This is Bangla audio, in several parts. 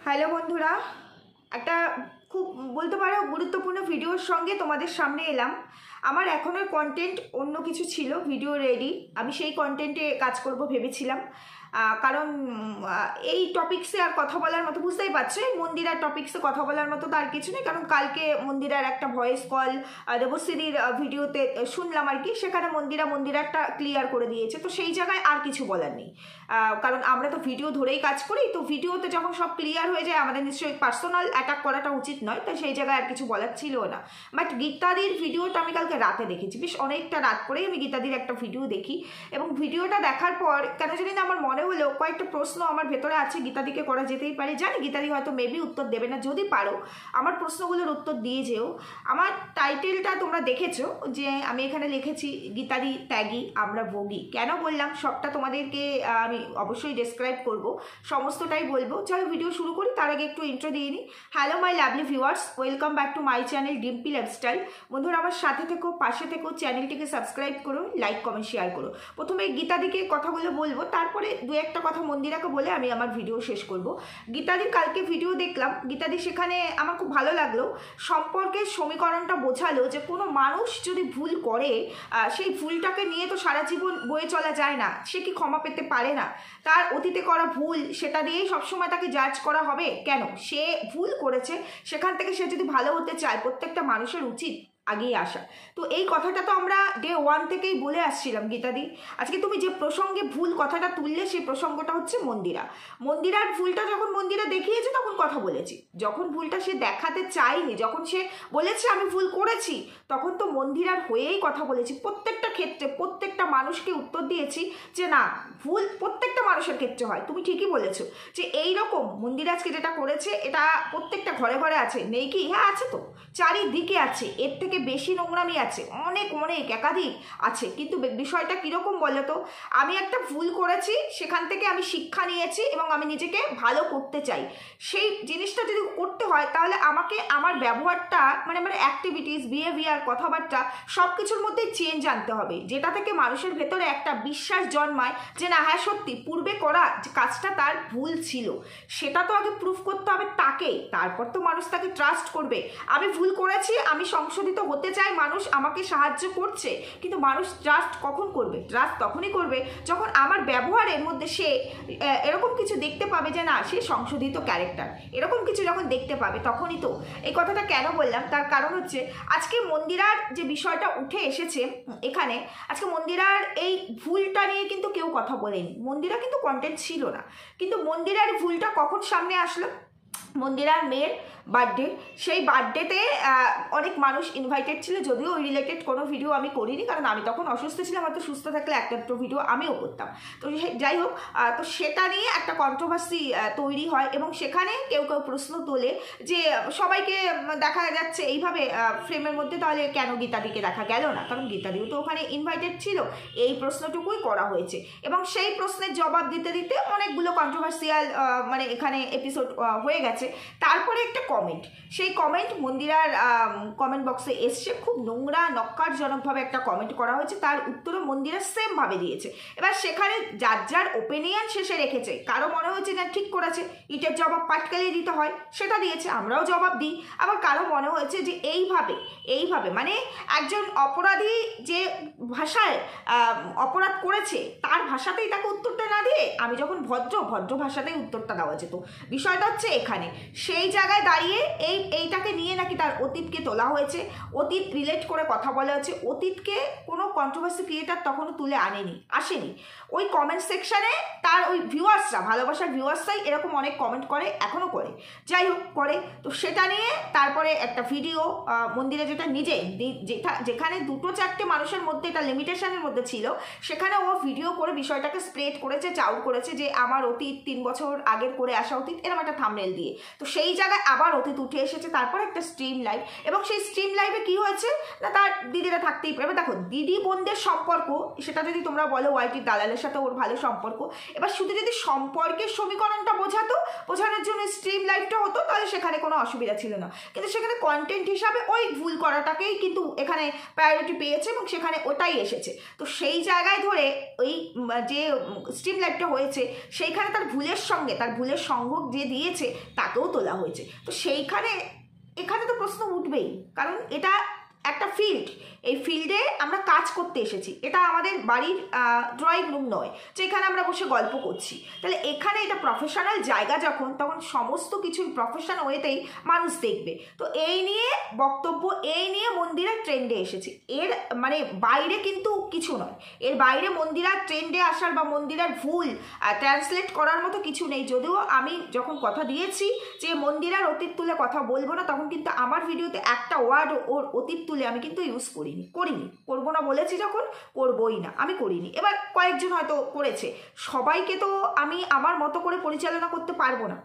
হ্যালো বন্ধুরা, একটা খুব বলতে পারো গুরুত্বপূর্ণ ভিডিওর সঙ্গে তোমাদের সামনে এলাম। আমার এখনের কন্টেন্ট অন্য কিছু ছিল, ভিডিও রেডি, আমি সেই কন্টেন্টে কাজ করব ভেবেছিলাম। কারণ এই টপিক্সে আর কথা বলার মতো, বুঝতেই পারছো, এই মন্দিরার টপিক্সে কথা বলার মতো তো আর কিছু নেই। কারণ কালকে মন্দিরার একটা ভয়েস কল দেবশ্রীর ভিডিওতে শুনলাম আর কি, সেখানে মন্দিরারটা ক্লিয়ার করে দিয়েছে, তো সেই জায়গায় আর কিছু বলার নেই। কারণ আমরা তো ভিডিও ধরেই কাজ করি, তো ভিডিওতে যখন সব ক্লিয়ার হয়ে যায় আমাদের নিশ্চয়ই পার্সোনাল অ্যাটাক করাটা উচিত নয়, তাই সেই জায়গায় আর কিছু বলার ছিল না। বাট গীতাদির ভিডিওটা আমি কালকে রাতে দেখেছি, বেশ অনেকটা রাত করেই আমি গীতাদির একটা ভিডিও দেখি, এবং ভিডিওটা দেখার পর কেন জানি না আমার মনে হলো কয়েকটা প্রশ্ন আমার ভেতরে আছে, গীতাদিকে করা যেতেই পারে। জানি গীতাদি হয়তো মেবি উত্তর দেবে না, যদি পারো আমার প্রশ্নগুলোর উত্তর দিয়ে যেও। আমার টাইটেলটা তোমরা দেখেছো যে আমি এখানে লিখেছি গীতাদি ত্যাগী আমরা ভোগী। কেন বললাম সবটা তোমাদেরকে আমি অবশ্যই ডেসক্রাইব করব, সমস্তটাই বলবো। চলো ভিডিও শুরু করি, তার আগে একটু ইন্ট্রো দিয়ে নিই। Hello my lovely viewers, welcome back to my channel Dimpi lifestyle. বন্ধুরা আমার সাথে থেকো, পাশে থেকো, চ্যানেলটিকে সাবস্ক্রাইব করো, লাইক কমেন্ট শেয়ার করো। প্রথমে গীতাদিকে কথাগুলো বলবো, তারপরে দু একটা কথা মন্দিরাকে বলে আমি আমার ভিডিও শেষ করব। গীতাদির কালকে ভিডিও দেখলাম, গীতাদি সেখানে আমার খুব ভালো লাগলো, সম্পর্কের সমীকরণটা বোঝালো যে কোনো মানুষ যদি ভুল করে সেই ভুলটাকে নিয়ে তো সারা জীবন বয়ে চলা যায় না, সে কি ক্ষমা পেতে পারে না? তার অতীতে করা ভুল সেটা দিয়েই সবসময় তাকে জাজ করা হবে কেন? সে ভুল করেছে, সেখান থেকে সে যদি ভালো হতে চায়, প্রত্যেকটা মানুষের উচিত আগেই আসা। তো এই কথাটা তো আমরা ডে ওয়ান থেকেই বলে আসছিলাম গীতাদি। আজকে তুমি যে প্রসঙ্গে ভুল কথাটা তুললে সেই প্রসঙ্গটা হচ্ছে মন্দিরার ভুলটা যখন মন্দিরা দেখিয়েছে তখন কথা বলেছি, যখন ভুলটা সে দেখাতে চায়নি, যখন সে বলেছে আমি ভুল করেছি, তখন তো মন্দিরার হয়েই কথা বলেছি। প্রত্যেকটা ক্ষেত্রে প্রত্যেকটা মানুষকে উত্তর দিয়েছি যে না, ভুল প্রত্যেকটা মানুষের ক্ষেত্রে হয়। তুমি ঠিকই বলেছো যে এইরকম মন্দির আজকে যেটা করেছে এটা প্রত্যেকটা ঘরে ঘরে আছে, নেই কি? হ্যাঁ আছে, তো চারিদিকে আছে, এর থেকে বেশি নোংরামি আছে, অনেক অনেক একাধিক আছে। কিন্তু বিষয়টা কিরকম বলো তো, আমি একটা ভুল করেছি, সেখান থেকে আমি শিক্ষা নিয়েছি এবং আমি নিজেকে ভালো করতে চাই। সেই জিনিসটা যদি করতে হয় তাহলে আমাকে আমার ব্যবহারটা মানে আমার অ্যাক্টিভিটিস, বিহেভিয়ার, কথাবার্তা সব কিছুর মধ্যে চেঞ্জ আনতে হবে, যেটা থেকে মানুষের ভেতরে একটা বিশ্বাস জন্মায় যে না হ্যাঁ সত্যি পূর্বে করা যে কাজটা তার ভুল ছিল, সেটা তো আগে প্রুফ করতে হবে তাকে, তারপর তো মানুষ তাকে ট্রাস্ট করবে। আমি ভুল করেছি, আমি সংশোধিত হতে চাই, মানুষ আমাকে সাহায্য করছে, কিন্তু মানুষ ট্রাস্ট কখন করবে? ট্রাস্ট তখনই করবে যখন আমার ব্যবহারের মধ্যে সে এরকম কিছু দেখতে পাবে যে না সে সংশোধিত ক্যারেক্টার, এরকম কিছু যখন দেখতে পাবে তখনই তো। এই কথাটা কেন বললাম, তার কারণ হচ্ছে আজকে মন্দিরার যে বিষয়টা উঠে এসেছে এখানে, আজকে মন্দিরার এই ভুলটা নিয়ে কিন্তু কেউ কথা বলেনি, মন্দিরা কিন্তু কন্টেন্ট ছিল না, কিন্তু মন্দিরার ভুলটা কখন সামনে আসলো? মন্দিরার মেয়ের বার্থডে, সেই বার্থডেতে অনেক মানুষ ইনভাইটেড ছিল, যদিও ওই রিলেটেড কোনো ভিডিও আমি করিনি, কারণ আমি তখন অসুস্থ ছিলাম, হয়তো সুস্থ থাকলে একটা ভিডিও আমিও করতাম। তো যাই হোক, তো সেটা নিয়ে একটা কন্ট্রোভার্সি তৈরি হয় এবং সেখানে কেউ কেউ প্রশ্ন তোলে যে সবাইকে দেখা যাচ্ছে এইভাবে ফ্রেমের মধ্যে, তাহলে কেন গীতাদিকে দেখা গেল না? কারণ গীতাদিও তো ওখানে ইনভাইটেড ছিল, এই প্রশ্নটুকুই করা হয়েছে। এবং সেই প্রশ্নের জবাব দিতে দিতে অনেকগুলো কন্ট্রোভার্সিয়াল মানে এখানে এপিসোড হয়ে গেছে। তারপরে একটা কমেন্ট, সেই কমেন্ট মন্দিরার কমেন্ট বক্সে এসছে, খুব নোংরা নক্কারজনকভাবে একটা কমেন্ট করা হয়েছে, তার উত্তরও মন্দিরা সেমভাবে দিয়েছে। এবার সেখানে যার যার ওপিনিয়ন শেষে রেখেছে, কারো মনে হয়েছে যে ঠিক করেছে, ইটের জবাব পাটকেলেই দিতে হয়, সেটা দিয়েছে, আমরাও জবাব দিই। আবার কারো মনে হয়েছে যে এইভাবে মানে একজন অপরাধী যে ভাষায় অপরাধ করেছে তার ভাষাতেই তাকে উত্তরটা না দিয়ে আমি যখন ভদ্র ভাষাতেই উত্তরটা দেওয়া যেত। বিষয়টা হচ্ছে এখানে সেই জায়গায় দাঁড়িয়ে এইটাকে নিয়ে নাকি তার অতীতকে তোলা হয়েছে, অতীত রিলেট করে কথা বলা হয়েছে। অতীতকে কোনো কন্ট্রোভার্সি ক্রিয়েটার তখনও তুলে আসেনি। ওই কমেন্ট সেকশানে তার ওই ভিউয়ার্সরা, ভালোবাসার ভিউয়ার্সরাই এরকম অনেক কমেন্ট করে, এখনও করে, যাই হোক করে। তো সেটা নিয়ে তারপরে একটা ভিডিও মন্দিরে, যেটা নিজে যেখানে দুটো চারটে মানুষের মধ্যে এটা লিমিটেশনের মধ্যে ছিল, সেখানে ও ভিডিও করে বিষয়টাকে স্প্রেড করেছে, চাউট করেছে যে আমার অতীত 3 বছর আগের করে আসা অতীত, এরকম একটা থাম্বনেল দিয়ে। তো সেই জায়গায় আবার অতীত উঠে এসেছে, তারপর একটা স্ট্রিম লাইভ, এবং সেই স্ট্রিম লাইভে কি হয়েছে না তার দিদিরা থাকতেই পারে। এবার দেখো দিদি বোনদের সম্পর্ক, সেটা যদি তোমরা বলো ওয়াইটির দালালের সাথে ওর ভালো সম্পর্ক, এবার শুধু যদি সম্পর্কের সমীকরণটা বোঝানোর জন্য স্ট্রিম লাইভটা হতো তাহলে সেখানে কোনো অসুবিধা ছিল না, কিন্তু সেখানে কন্টেন্ট হিসাবে ওই ভুল করাটাকেই কিন্তু এখানে প্রায়োরিটি পেয়েছে এবং সেখানে ওটাই এসেছে। তো সেই জায়গায় ধরে ওই যে স্ট্রিম লাইভটা হয়েছে সেইখানে তার ভুলের সঙ্গ যে দিয়েছে তাকেও তোলা হয়েছে। তো এখানে তো প্রশ্ন উঠবেই, কারণ এটা একটা ফিল্ড, এই ফিল্ডে আমরা কাজ করতে এসেছি, এটা আমাদের বাড়ির ড্রয়িং রুম নয় যে এখানে আমরা বসে গল্প করছি। তাহলে এখানে এটা প্রফেশনাল জায়গা তখন সমস্ত কিছু প্রফেশন ওয়েতেই মানুষ দেখবে। তো এই নিয়ে বক্তব্য, এই নিয়ে মন্দিরা ট্রেন্ডে এসেছে, এর মানে বাইরে কিন্তু কিছু নয়, এর বাইরে মন্দিরা ট্রেন্ডে আসার বা মন্দিরার ভুল ট্রান্সলেট করার মতো কিছু নেই। যদিও আমি যখন কথা দিয়েছি যে মন্দিরার অতীত তুলে কথা বলবো না, তখন কিন্তু আমার ভিডিওতে একটা ওয়ার্ড ওর অতীত তুলে আমি কিন্তু ইউজ করিনি, করবো না বলেছি যখন, করবোই না, আমি করিনি। এবার কয়েকজন হয়তো করেছে, সবাইকে তো আমি আমার মতো করে পরিচালনা করতে পারবো না,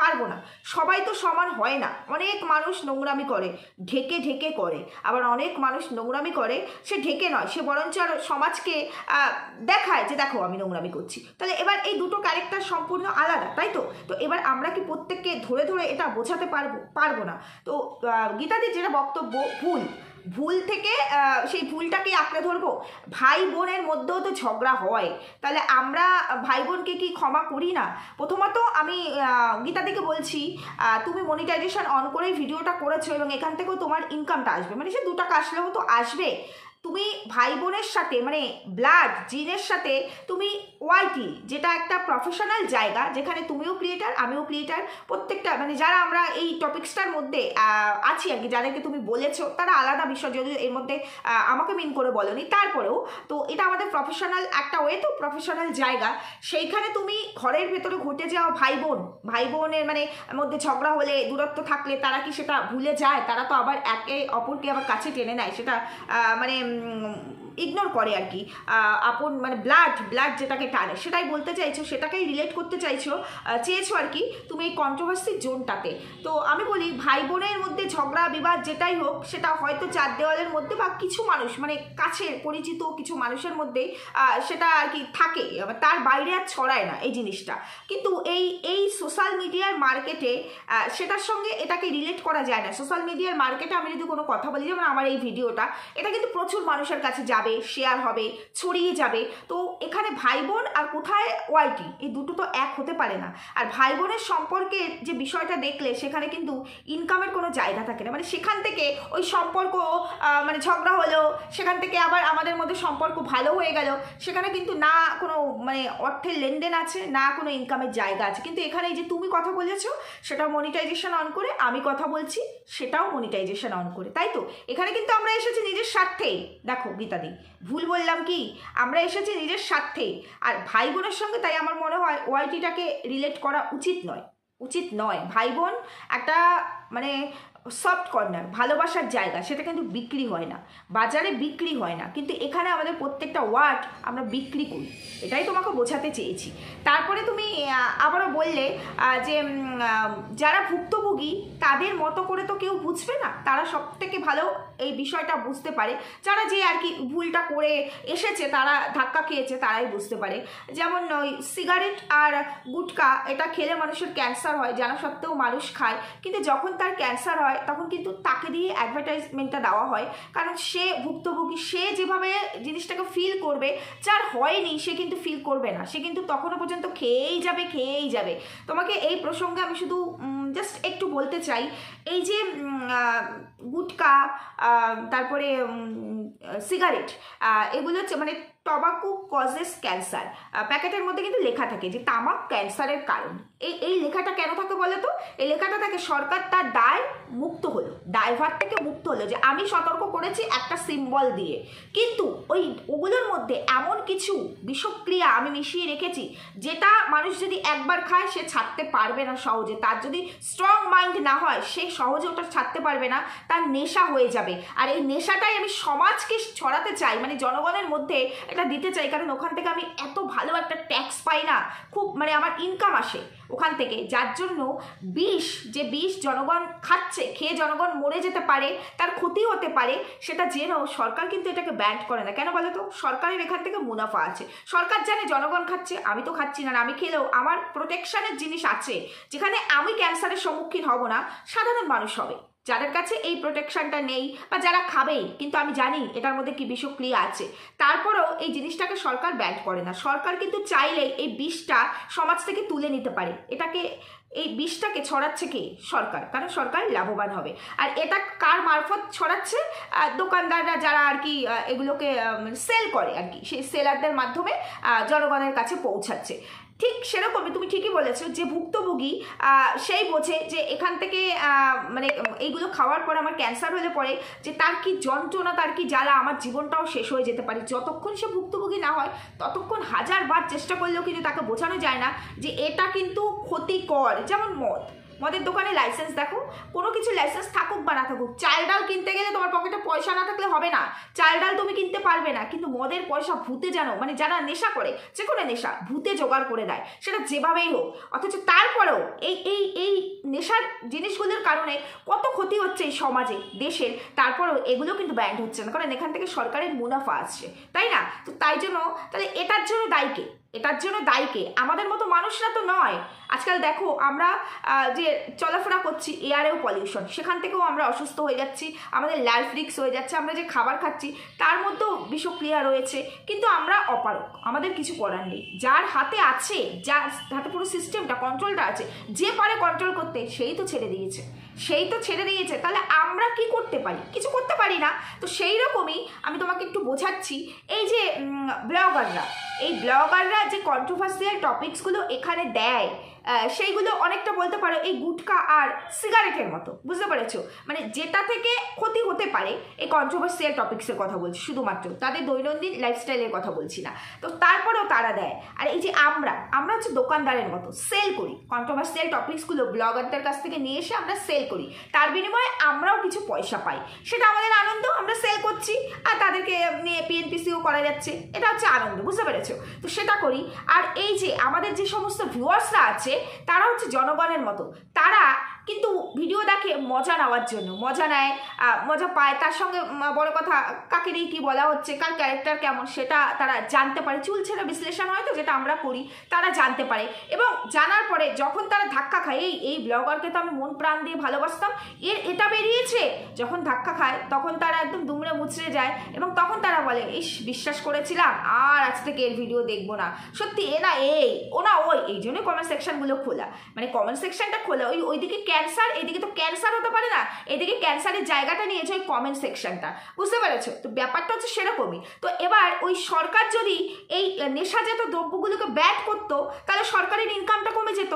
পারবো না, সবাই তো সমান হয় না। অনেক মানুষ নোংরামি করে, ঢেকে করে, আবার অনেক মানুষ নোংরামি করে সে ঢেকে নয়, সে বরঞ্চ আর সমাজকে দেখায় যে দেখো আমি নোংরামি করছি। তাহলে এবার এই দুটো ক্যারেক্টার সম্পূর্ণ আলাদা, তাই তো? তো এবার আমরা কি প্রত্যেককে ধরে এটা বোঝাতে পারবো না। তো গীতাদির যেটা বক্তব্য ভুল থেকে সেই ভুলটাকে আঁকড়ে ধরবো। ভাই বোনের মধ্যেও তো ঝগড়া হয়, তাহলে আমরা ভাই বোনকে কি ক্ষমা করি না? প্রথমত আমি গীতাদিকে বলছি, তুমি মনিটাইজেশন অন করেই ভিডিওটা করেছো এবং এখান থেকেও তোমার ইনকামটা আসবে, মানে সে 2 টাকা আসলেও তো আসবে। তুমি ভাই বোনের সাথে মানে ব্লাড জিনের সাথে তুমি ওয়াইটি, যেটা একটা প্রফেশনাল জায়গা, যেখানে তুমিও ক্রিয়েটার আমিও ক্রিয়েটার, প্রত্যেকটা মানে যারা আমরা এই টপিক্সটার মধ্যে আছি আর কি, যাদেরকে তুমি বলেছো তারা আলাদা বিষয়, যদিও এর মধ্যে আমাকে মিন করে বলোনি, তারপরেও তো এটা আমাদের প্রফেশনাল একটা ওয়ে, তো প্রফেশনাল জায়গা। সেইখানে তুমি ঘরের ভেতরে ঘটে যাওয়া ভাই বোনের মানে মধ্যে ঝগড়া হলে, দূরত্ব থাকলে তারা কি সেটা ভুলে যায়? তারা তো আবার একে অপরকে আবার কাছে টেনে নেয়, সেটা মানে ইগনোর করে আর কি, আপন মানে ব্লাড যেটাকে টানে, সেটাই বলতে চাইছো, সেটাকেই রিলেট করতে চেয়েছো আর কি তুমি এই কন্ট্রোভার্সির জোনটাতে। তো আমি বলি ভাই বোনের মধ্যে ঝগড়া বিবাদ যেটাই হোক, সেটা হয়তো 4 দেওয়ালের মধ্যে বা কিছু মানুষ মানে কাছের পরিচিত কিছু মানুষের মধ্যে সেটা আর কি থাকে, তার বাইরে আর ছড়ায় না এই জিনিসটা। কিন্তু এই সোশ্যাল মিডিয়ার মার্কেটে সেটার সঙ্গে এটাকে রিলেট করা যায় না। সোশ্যাল মিডিয়ার মার্কেটে আমি যদি কোনো কথা বলি, যেমন আমার এই ভিডিওটা, এটা কিন্তু প্রচুর মানুষের কাছে যাবে, শেয়ার হবে, ছড়িয়ে যাবে। তো এখানে ভাই বোন আর কোথায় ওয়াইটি, এই দুটো তো এক হতে পারে না। আর ভাই বোনের সম্পর্কের যে বিষয়টা দেখলে সেখানে কিন্তু ইনকামের কোনো জায়গা থাকে না, মানে সেখান থেকে ওই সম্পর্ক মানে ঝগড়া হলো, সেখান থেকে আবার আমাদের মধ্যে সম্পর্ক ভালো হয়ে গেল, সেখানে কিন্তু না কোনো মানে অর্থের লেনদেন আছে, না কোনো ইনকামের জায়গা আছে। কিন্তু এখানে এই যে তুমি কথা বলেছো সেটাও মনিটাইজেশন অন করে, আমি কথা বলছি সেটাও মনিটাইজেশন অন করে, তাই তো? এখানে কিন্তু আমরা এসেছি নিজের স্বার্থেই। দেখো গীতাদি, ভুল বললাম কি? আমরা এসেছি নিজের স্বার্থেই। আর ভাই বোনের সঙ্গে তাই আমার মনে হয় ওয়াইটিটাকে রিলেট করা উচিত নয়। ভাই বোন একটা মানে সফট কর্নার, ভালোবাসার জায়গা, সেটা কিন্তু বিক্রি হয় না, বাজারে বিক্রি হয় না, কিন্তু এখানে আমাদের প্রত্যেকটা ওয়ার্ড আমরা বিক্রি করি, এটাই তোমাকে বোঝাতে চেয়েছি। তারপরে তুমি আবারও বললে যে যারা ভুক্তভোগী তাদের মতো করে তো কেউ বুঝবে না, তারা সব থেকে ভালো এই বিষয়টা বুঝতে পারে, যারা যে আর কি ভুলটা করে এসেছে, তারা ধাক্কা খেয়েছে, তারাই বুঝতে পারে। যেমন ওই সিগারেট আর গুটকা, এটা খেলে মানুষের ক্যান্সার হয়, জানা সত্ত্বেও মানুষ খায়, কিন্তু যখন তার ক্যান্সার হয় তখন কিন্তু তাকে দিয়ে অ্যাডভার্টাইজমেন্টটা দেওয়া হয়, কারণ সে ভুক্তভোগী, সে যেভাবে জিনিসটাকে ফিল করবে, যার হয়নি সে কিন্তু ফিল করবে না, সে কিন্তু তখনও পর্যন্ত খেয়েই যাবে। তোমাকে এই প্রসঙ্গে আমি শুধু জাস্ট একটু বলতে চাই, এই যে গুটকা তারপরে সিগারেট, এগুলো মানে টবাকো কজেস ক্যান্সার, প্যাকেটের মধ্যে কিন্তু লেখা থাকে যে তামাক ক্যান্সারের কারণ। এই লেখাটা কেন থাকে বলো তো? এই লেখাটা থাকে সরকার তার দায়ভার থেকে মুক্ত হলো, যে আমি সতর্ক করেছি একটা সিম্বল দিয়ে, কিন্তু ওগুলোর মধ্যে এমন কিছু বিষক্রিয়া আমি মিশিয়ে রেখেছি যেটা মানুষ যদি একবার খায় সে ছাড়তে পারবে না সহজে, তার যদি স্ট্রং মাইন্ড না হয় সে সহজে ওটা ছাড়তে পারবে না, তার নেশা হয়ে যাবে। আর এই নেশাটাই আমি সমাজকে ছড়াতে চাই, মানে জনগণের মধ্যে এটা দিতে চাই, কারণ ওখান থেকে আমি এত ভালো একটা ট্যাক্স পাই না, খুব মানে আমার ইনকাম আসে ওখান থেকে, যার জন্য বিষ জনগণ খাচ্ছে, খেয়ে জনগণ মরে যেতে পারে, তার ক্ষতি হতে পারে, সেটা জেনেও সরকার কিন্তু এটাকে ব্যান করে না। কেন বলো তো? সরকারের এখান থেকে মুনাফা আছে, সরকার জানে জনগণ খাচ্ছে, আমি তো খাচ্ছি না, আমি খেলেও আমার প্রোটেকশনের জিনিস আছে, যেখানে আমি ক্যান্সারের সম্মুখীন হব না, সাধারণ মানুষ হবে, যাদের কাছে এই প্রোটেকশনটা নেই বা যারা খাবেই, কিন্তু আমি জানি এটার মধ্যে কি বিষক্রিয়া আছে, তারপরেও এই জিনিসটাকে সরকার ব্যান করে না। সরকার কিন্তু চাইলেই এই বিষটা সমাজ থেকে তুলে নিতে পারে, এই বিষটাকে ছড়াচ্ছে কে? সরকার, কারণ সরকার লাভবান হবে। আর এটা কার মারফত ছড়াচ্ছে? দোকানদাররা যারা আর কি এগুলোকে সেল করে আর কি, সেই সেলারদের মাধ্যমে জনগণের কাছে পৌঁছাচ্ছে। ঠিক সেরকমই তুমি ঠিকই বলেছো যে ভুক্তভোগী সেই বোঝে যে এখান থেকে মানে এইগুলো খাওয়ার পর আমার ক্যান্সার হলে পরে যে তার কি যন্ত্রণা, তার কি জ্বালা, আমার জীবনটাও শেষ হয়ে যেতে পারে। যতক্ষণ সে ভুক্তভোগী না হয় ততক্ষণ হাজারবার চেষ্টা করলেও কিন্তু তাকে বোঝানো যায় না যে এটা কিন্তু ক্ষতিকর। যেমন মদের দোকানে লাইসেন্স দেখো, কোনো কিছু লাইসেন্স থাকুক বা না থাকুক, চাল ডাল কিনতে গেলে তোমার পকেটে পয়সা না থাকলে হবে না, চাল ডাল তুমি কিনতে পারবে না, কিন্তু মদের পয়সা ভূতে জানো, মানে যারা নেশা করে, যে কোনো নেশা ভূতে জোগাড় করে দেয়, সেটা যেভাবেই হোক। অথচ তারপরেও এই নেশার জিনিসগুলোর কারণে কত ক্ষতি হচ্ছে এই সমাজে, দেশের, তারপরেও এগুলো কিন্তু ব্যান্ড হচ্ছে না, কারণ এখান থেকে সরকারের মুনাফা আসছে, তাই না? তো তাই জন্য তাহলে এটার জন্য দায়ী কে? আমাদের মতো মানুষরা তো নয়। আজকাল দেখো আমরা যে চলাফেরা করছি, এয়ারেও পলিউশন, সেখান থেকেও আমরা অসুস্থ হয়ে যাচ্ছি, আমাদের লাইফ রিস্ক হয়ে যাচ্ছে, আমরা যে খাবার খাচ্ছি তার মধ্যেও বিষক্রিয়া রয়েছে, কিন্তু আমরা অপারক, আমাদের কিছু করার নেই। যার হাতে আছে, যার হাতে পুরো সিস্টেমটা, কন্ট্রোলটা আছে, যে পারে কন্ট্রোল করতে, সেই তো ছেড়ে দিয়েছে। তাহলে আমরা কি করতে পারি? কিছু করতে পারি না। তো সেই রকমই আমি তোমাকে একটু বোঝাচ্ছি, এই যে ব্লগাররা যে কন্ট্রোভার্সিয়াল টপিকসগুলো এখানে দেয়, সেইগুলো অনেকটা বলতে পারো এই গুটকা আর সিগারেটের মতো, বুঝতে পেরেছো? মানে যেটা থেকে ক্ষতি হতে পারে, এই কন্ট্রোভার্সিয়াল টপিক্সের কথা বলছি, শুধুমাত্র তাদের দৈনন্দিন লাইফস্টাইলের কথা বলছি না। তো তারপরেও তারা দেয়। আর এই যে আমরা হচ্ছে দোকানদারের মতো সেল করি, কন্ট্রোভার্সিয়াল টপিক্সগুলো ব্লগারদের কাছ থেকে নিয়ে এসে আমরা সেল করি, তার বিনিময়ে আমরাও কিছু পয়সা পাই, সেটা আমাদের আনন্দ, আমরা সেল করছি আর তাদেরকে নিয়ে পিএনপিসিও করা যাচ্ছে, এটা হচ্ছে আনন্দ, বুঝতে পেরেছো? তো সেটা করি। আর এই যে আমাদের যে সমস্ত ভিউয়ার্সরা আছে, তারা হচ্ছে জনগণের মতো, তারা কিন্তু ভিডিও দেখে মজা নেওয়ার জন্য, মজা নেয়, মজা পায়, তার সঙ্গে বড় কথা কাকেরই কি বলা হচ্ছে, কার ক্যারেক্টার কেমন, সেটা তারা জানতে পারে। চুলছেরা বিশ্লেষণ হয়তো যেটা আমরা করি, তারা জানতে পারে, এবং জানার পরে যখন তারা ধাক্কা খায়, এই ব্লগারকে তো আমি মন প্রাণ দিয়ে ভালোবাসতাম, এটা বেরিয়েছে, যখন ধাক্কা খায় তখন তারা একদম দুমড়ে মুচড়ে যায়, এবং তখন তারা বলে ইস, বিশ্বাস করেছিলাম, আর আজ থেকে এর ভিডিও দেখবো না, সত্যি এ না এই, ও না ওই। এই জন্য কমেন্ট সেকশনগুলো খোলা, মানে কমেন্ট সেকশনটা খোলা, ওইদিকে ক্যান্সার, এদিকে তো ক্যান্সার হতে পারে না, এদিকে ক্যান্সারের জায়গাটা নিয়েছে ওই কমেন্ট সেকশনটা, বুঝতে পেরেছো? তো ব্যাপারটা হচ্ছে সেরকমই। তো এবার ওই সরকার যদি এই নেশাজাত দ্রব্যগুলোকে ব্যান করতো, তাহলে সরকারের ইনকামটা কমে যেত,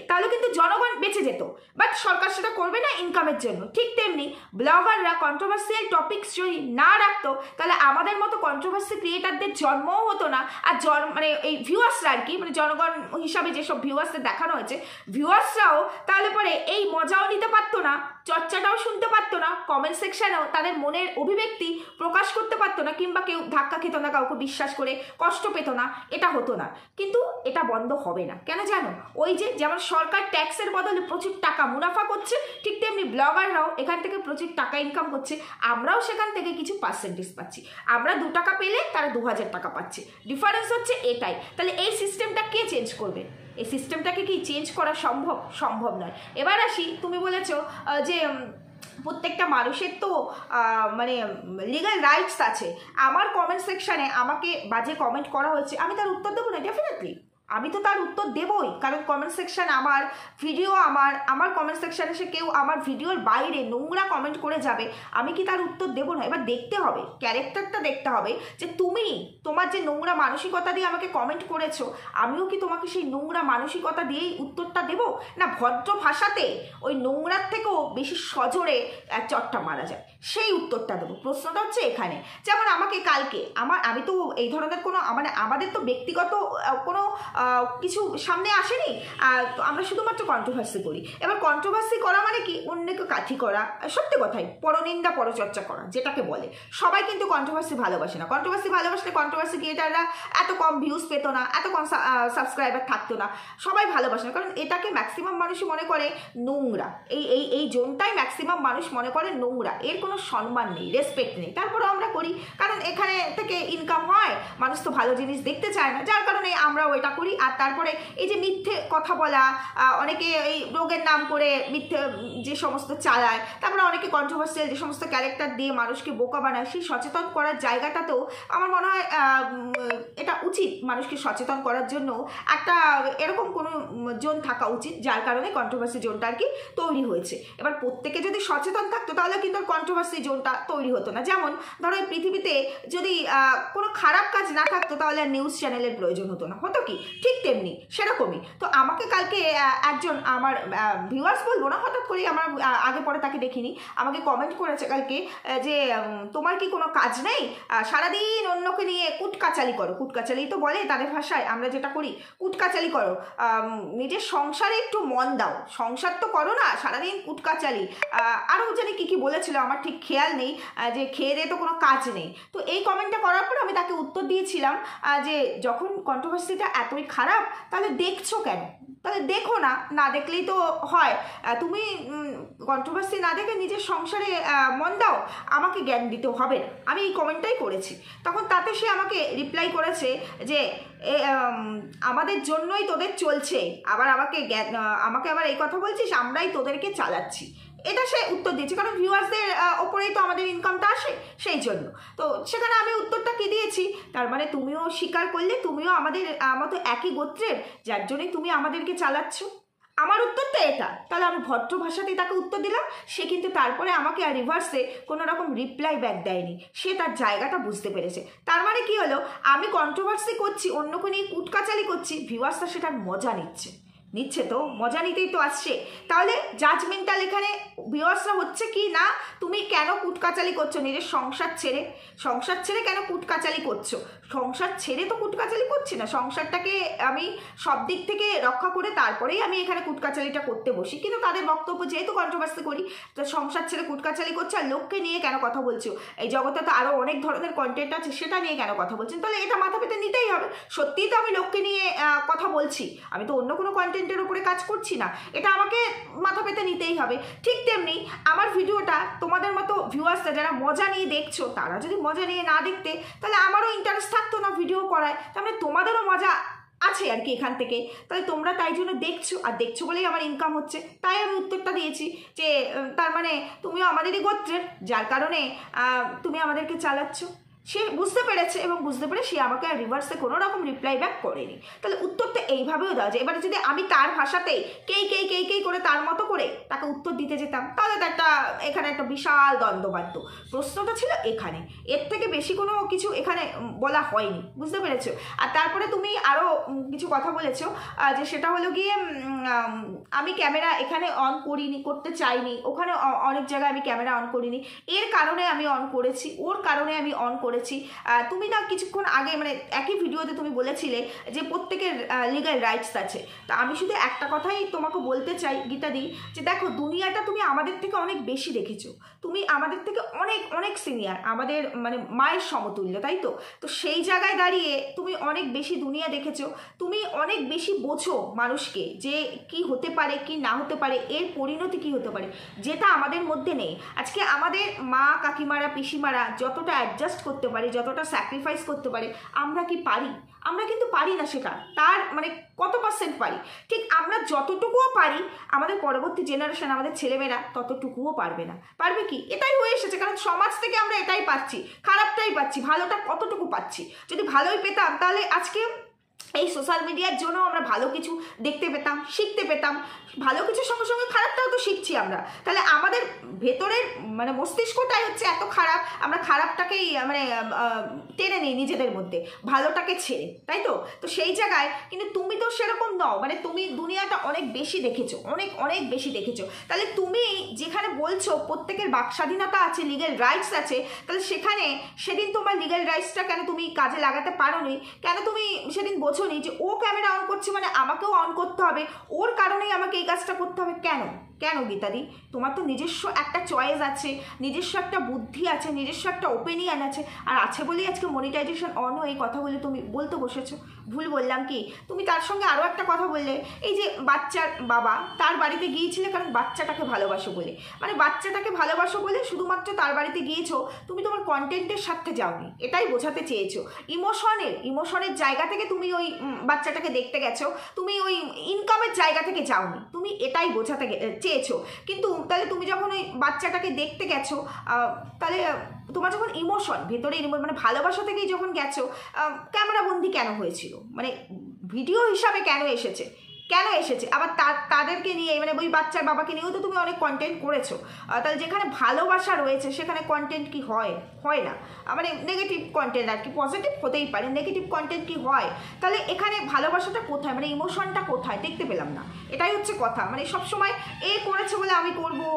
তাহলে কিন্তু জনগণ বেঁচে যেত, বাট সরকার সেটা করবে না ইনকামের জন্য। ঠিক তেমনি ব্লগাররা কন্ট্রোভার্সিয়াল টপিকস যদি না রাখতো, তাহলে আমাদের মতো কন্ট্রোভার্সি ক্রিয়েটারদের জন্মও হতো না। আর মানে এই ভিউয়ার্সরা আর কি, মানে জনগণ হিসাবে যেসব ভিউয়ার্সদের দেখানো হয়েছে, ভিউয়ার্সরাও তাহলে পরে এই মজাও নিতে পারতো না, চর্চাটাও শুনতে পারতো না, কমেন্ট সেকশনেও তাদের মনের অভিব্যক্তি প্রকাশ করতে পারতো না, কিংবা কেউ ধাক্কা খেত না, কাউকে বিশ্বাস করে কষ্ট পেত না, এটা হতো না। কিন্তু এটা বন্ধ হবে না, কেন জানো? ওই যে যেমন সরকার ট্যাক্সের বদলে প্রচুর টাকা মুনাফা করছে, ঠিক তেমনি ব্লগাররাও এখান থেকে প্রচুর টাকা ইনকাম করছে, আমরাও সেখান থেকে কিছু পার্সেন্টেজ পাচ্ছি। আমরা 2 টাকা পেলে তারা 2000 টাকা পাচ্ছে, ডিফারেন্স হচ্ছে এটাই। তাহলে এই সিস্টেমটা কে চেঞ্জ করবে? এই সিস্টেমটাকে কি চেঞ্জ করা সম্ভব নয়। এবার আসি, তুমি বলেছো যে প্রত্যেকটা মানুষের তো মানে লিগ্যাল রাইটস আছে। আমার কমেন্ট সেকশানে আমাকে বাজে কমেন্ট করা হয়েছে, আমি তার উত্তর দেবো না? ডেফিনেটলি আমি তো তার উত্তর দেবই, কারণ কমেন্ট সেকশন আমার, ভিডিও আমার কমেন্ট সেকশানে এসে কেউ আমার ভিডিওর বাইরে নোংরা কমেন্ট করে যাবে, আমি কি তার উত্তর দেবো না? এবার দেখতে হবে, ক্যারেক্টারটা দেখতে হবে, যে তোমার যে নোংরা মানসিকতা দিয়ে আমাকে কমেন্ট করেছো, আমিও কি তোমাকে সেই নোংরা মানসিকতা দিয়েই উত্তরটা দেবো, না ভদ্র ভাষাতে ওই নোংরার থেকেও বেশি সজোরে চটটা মারা যায়। সেই উত্তরটা দেবো। প্রশ্নটা হচ্ছে এখানে, যেমন আমাকে কালকে আমি তো এই ধরনের কোনো মানে আমাদের তো ব্যক্তিগত কোনো কিছু সামনে আসেনি, তো আমরা শুধুমাত্র কন্ট্রোভার্সি করি। এবার কন্ট্রোভার্সি করা মানে কি, অন্যকে কাঠি করা, সত্যি কথাই পরনিন্দা পরচর্চা করা যেটাকে বলে। সবাই কিন্তু কন্ট্রোভার্সি ভালোবাসে না। কন্ট্রোভার্সি ভালোবাসলে কন্ট্রোভার্সি ক্রিয়েটাররা এত কম ভিউজ পেতো না, এত কম সাবস্ক্রাইবার থাকতো না। সবাই ভালোবাসে না, কারণ এটাকে ম্যাক্সিমাম মানুষই মনে করে নোংরা। এই জোনটাই ম্যাক্সিমাম মানুষ মনে করে নোংরা, এর কোনো সম্মান নেই, রেসপেক্ট নেই। তারপরেও আমরা করি, কারণ এখানে থেকে ইনকাম হয়, মানুষ তো ভালো জিনিস দেখতে চায় না, যার কারণে আমরাও এটা করি। আর তারপরে এই যে মিথ্যে কথা বলা, অনেকে এই রোগের নাম করে মিথ্যে যে সমস্ত চালায়, তারপরে অনেকে কন্ট্রোভার্সিয়াল যে সমস্ত ক্যারেক্টার দিয়ে মানুষকে বোকা বানায়, সেই সচেতন করার জায়গাটাতেও আমার মনে হয় এটা উচিত, মানুষকে সচেতন করার জন্য একটা এরকম কোনো জোন থাকা উচিত, যার কারণে কন্ট্রোভার্সি জোনটা আর কি তৈরি হয়েছে। এবার প্রত্যেকে যদি সচেতন থাকতো তাহলে কিন্তু কন্ট্রোভার্সি জোনটা তৈরি হতো না। যেমন ধরো এই পৃথিবীতে যদি কোনো খারাপ কাজ না থাকতো তাহলে আর নিউজ চ্যানেলের প্রয়োজন হতো না, হতো কি? ঠিক তেমনি সেরকমই। তো আমাকে কালকে একজন আমার ভিউয়ার্স বলবো না, হঠাৎ করেই আমার আগে পরে তাকে দেখিনি, আমাকে কমেন্ট করেছে কালকে যে তোমার কি কোনো কাজ নেই, সারাদিন অন্যকে নিয়ে কুটকাচালি করো। কুটকাচালি তো বলে তাদের ভাষায়, আমরা যেটা করি কুটকাচালি করো, নিজের সংসারে একটু মন দাও, সংসার তো করো না, সারাদিন কুটকাচালি। আরও জানি কি কি বলেছিল আমার ঠিক খেয়াল নেই, যে খেয়ে দিয়ে তো কোনো কাজ নেই। তো এই কমেন্টটা করার পর আমি তাকে উত্তর দিয়েছিলাম যে যখন কন্ট্রোভার্সিটা এতই খারাপ তাহলে দেখছো কেন? তাহলে দেখো না, না দেখলেই তো হয়। তুমি কন্ট্রোভার্সি না দেখে নিজের সংসারে মন দাও, আমাকে জ্ঞান দিতেও হবে না। আমি এই কমেন্টটাই করেছি। তখন তাতে সে আমাকে রিপ্লাই করেছে যে আমাদের জন্যই তোদের চলছে, আবার আমাকে আবার এই কথা বলছিস আমরাই তোদেরকে চালাচ্ছি। এটা সে উত্তর দিয়েছে, কারণ ভিউয়ার্সদের ওপরেই তো আমাদের ইনকামটা আসে, সেই জন্য। তো সেখানে আমি উত্তরটা কি দিয়েছি, তার মানে তুমিও স্বীকার করলে তুমিও আমাদের মতো একই গোত্রের, যার জন্যই তুমি আমাদেরকে চালাচ্ছ। আমার উত্তরটা এটা। তাহলে আমি ভদ্র ভাষাতেই তাকে উত্তর দিলাম। সে কিন্তু তারপরে আমাকে আর রিভার্সে কোনো রকম রিপ্লাই ব্যাক দেয়নি, সে তার জায়গাটা বুঝতে পেরেছে। তার মানে কি হলো, আমি কন্ট্রোভার্সি করছি, অন্যকে নিয়ে কুটকাচালি করছি, ভিউয়ার্সরা সেটার মজা নিচ্ছে তো, মজা নিতেই তো আসছে। তাহলে জাজমেন্টাল এখানে ভিউয়ার্সরা হচ্ছে কি না, তুমি কেন কুটকাচালি করছো নিজের সংসার ছেড়ে কেন কুটকাচালি করছো? সংসার ছেড়ে তো কুটকাচালি করছি না, সংসারটাকে আমি সব দিক থেকে রক্ষা করে তারপরেই আমি এখানে কুটকাচালিটা করতে বসি। কিন্তু তাদের বক্তব্য যেহেতু কন্ট্রোভার্সি করি, তো সংসার ছেড়ে কুটকাচালি করছে, আর লোককে নিয়ে কেন কথা বলছো, এই জগতে তো আরও অনেক ধরনের কন্টেন্ট আছে, সেটা নিয়ে কেন কথা বলছেন? তাহলে এটা মাথা পেতে নিতেই হবে। সত্যিই তো আমি লোককে নিয়ে কথা বলছি, আমি তো অন্য কোনো কন্টেন্টের উপরে কাজ করছি না, এটা আমাকে মাথা পেতে নিতেই হবে। ঠিক তেমনি আমার ভিডিওটা তোমাদের মতো ভিউয়ার্সরা যারা মজা নিয়ে দেখছো, তারা যদি মজা নিয়ে না দেখতে, তাহলে আমারও ইন্টারেস্ট থাকতো না ভিডিও করায়। তার মানে তোমাদেরও মজা আছে আর কি এখান থেকে, তাহলে তোমরা তাই জন্য দেখছো, আর দেখছো বলেই আমার ইনকাম হচ্ছে। তাই আমি উত্তরটা দিয়েছি যে তার মানে তুমিও আমাদেরই গোত্রের, যার কারণে তুমি আমাদেরকে চালাচ্ছ। সে বুঝতে পেরেছে, এবং বুঝতে পেরে সে আমাকে আর রিভার্সে কোনো রকম রিপ্লাই ব্যাক করেনি। তাহলে উত্তরটা এইভাবেও দেওয়া যায়। এবারে যদি আমি তার ভাষাতেই কেই করে তার মতো করে তাকে উত্তর দিতে যেতাম, তাহলে তো এখানে একটা বিশাল দ্বন্দ্ব বাধ্য। প্রশ্নটা ছিল এখানে, এর থেকে বেশি কোনো কিছু এখানে বলা হয়নি, বুঝতে পেরেছো? আর তারপরে তুমি আরও কিছু কথা বলেছো, যে সেটা হলো গিয়ে আমি ক্যামেরা এখানে অন করতে চাইনি, ওখানে অনেক জায়গায় আমি ক্যামেরা অন করিনি, এর কারণে আমি অন করেছি, ওর কারণে আমি অন করেছি। তুমি না কিছুক্ষণ আগে মানে একই ভিডিওতে তুমি বলেছিলে যে প্রত্যেকের লিগ্যাল রাইটস আছে। তা আমি শুধু একটা কথাই তোমাকে বলতে চাই গীতাদি, যে দেখো দুনিয়াটা তুমি আমাদের থেকে অনেক বেশি দেখেছো, তুমি আমাদের থেকে অনেক অনেক সিনিয়র, আমাদের মানে মায়ের সমতুল্য, তাই তো? তো সেই জায়গায় দাঁড়িয়ে তুমি অনেক বেশি দুনিয়া দেখেছো, তুমি অনেক বেশি বোঝো মানুষকে, যে কি হতে পারে কি না হতে পারে, এর পরিণতি কি হতে পারে, যেটা আমাদের মধ্যে নেই। আজকে আমাদের মা কাকিমারা পিসিমারা যতটা অ্যাডজাস্ট করতে পারে, যতটা স্যাক্রিফাইস করতে পারে, আমরা কি পারি? আমরা কিন্তু পারি না। সেটা তার মানে কত পার্সেন্ট পারি? ঠিক আমরা যতটুকুও পারি, আমাদের পরবর্তী জেনারেশন, আমাদের ছেলেমেয়েরা ততটুকুও পারবে না। পারবে কি? এটাই হয়ে এসেছে, কারণ সমাজ থেকে আমরা এটাই পাচ্ছি, খারাপটাই পাচ্ছি, ভালোটা কতটুকু পাচ্ছি? যদি ভালোই পেতাম তাহলে আজকে এই সোশ্যাল মিডিয়ার জন্য আমরা ভালো কিছু দেখতে পেতাম, শিখতে পেতাম, ভালো কিছুর সঙ্গে সঙ্গে খারাপটাও তো শিখছি আমরা। তাহলে আমাদের ভেতরের মানে মস্তিষ্কটাই হচ্ছে এত খারাপ, আমরা খারাপটাকেই মানে টেনে নিই নিজেদের মধ্যে, ভালোটাকে ছেড়ে, তাই তো? তো সেই জায়গায় কিন্তু তুমি তো সেরকম নও, মানে তুমি দুনিয়াটা অনেক বেশি দেখেছো, অনেক অনেক বেশি দেখেছো। তাহলে তুমি যেখানে বলছো প্রত্যেকের বাক স্বাধীনতা আছে, লিগ্যাল রাইটস আছে, তাহলে সেখানে সেদিন তোমার লিগ্যাল রাইটসটা কেন তুমি কাজে লাগাতে পারোনি? কেন তুমি সেদিন বোঝোনি যে ও ক্যামেরা অন করছে মানে আমাকেও অন করতে হবে, ওর কারণেই আমাকে এই কাজটা করতে হবে? কেন কেন গীতাদি? তোমার তো নিজস্ব একটা চয়েস আছে, নিজস্ব একটা বুদ্ধি আছে, নিজস্ব একটা ওপিনিয়ন আছে, আর আছে বলেই আজকে মনিটাইজেশন অন এই কথাগুলো তুমি বলতে বসেছো। ভুল বললাম কি? তুমি তার সঙ্গে আরও একটা কথা বললে, এই যে বাচ্চার বাবা, তার বাড়িতে গিয়েছিলে কারণ বাচ্চাটাকে ভালোবাসো বলে, মানে বাচ্চাটাকে ভালোবাসো বলে শুধুমাত্র তার বাড়িতে গিয়েছো, তুমি তোমার কন্টেন্টের সাথে যাওনি, এটাই বোঝাতে চেয়েছো। ইমোশনের জায়গা থেকে তুমি ওই বাচ্চাটাকে দেখতে গেছো, তুমি ওই ইনকামের জায়গা থেকে যাওনি, তুমি এটাই বোঝাতে চেয়েছো। কিন্তু তাহলে তুমি যখন ওই বাচ্চাটাকে দেখতে গেছো, তাহলে তোমার যখন ইমোশন ভেতরে মানে ভালোবাসা থেকেই যখন গেছো, ক্যামেরাবন্দি কেন হয়েছিল? মানে ভিডিও হিসাবে কেন এসেছে? আবার তাদেরকে নিয়ে, মানে ওই বাচ্চার বাবাকে নিয়েও তো তুমি অনেক কন্টেন্ট করেছো। তাহলে যেখানে ভালোবাসা রয়েছে সেখানে কন্টেন্ট কি হয় না? মানে নেগেটিভ কন্টেন্ট আর কি, পজিটিভ হতেই পারে, নেগেটিভ কন্টেন্ট কি হয়? তাহলে এখানে ভালোবাসাটা কোথায়, মানে ইমোশনটা কোথায়? দেখতে পেলাম না, এটাই হচ্ছে কথা। মানে সবসময় এ করেছে বলে আমি করবো,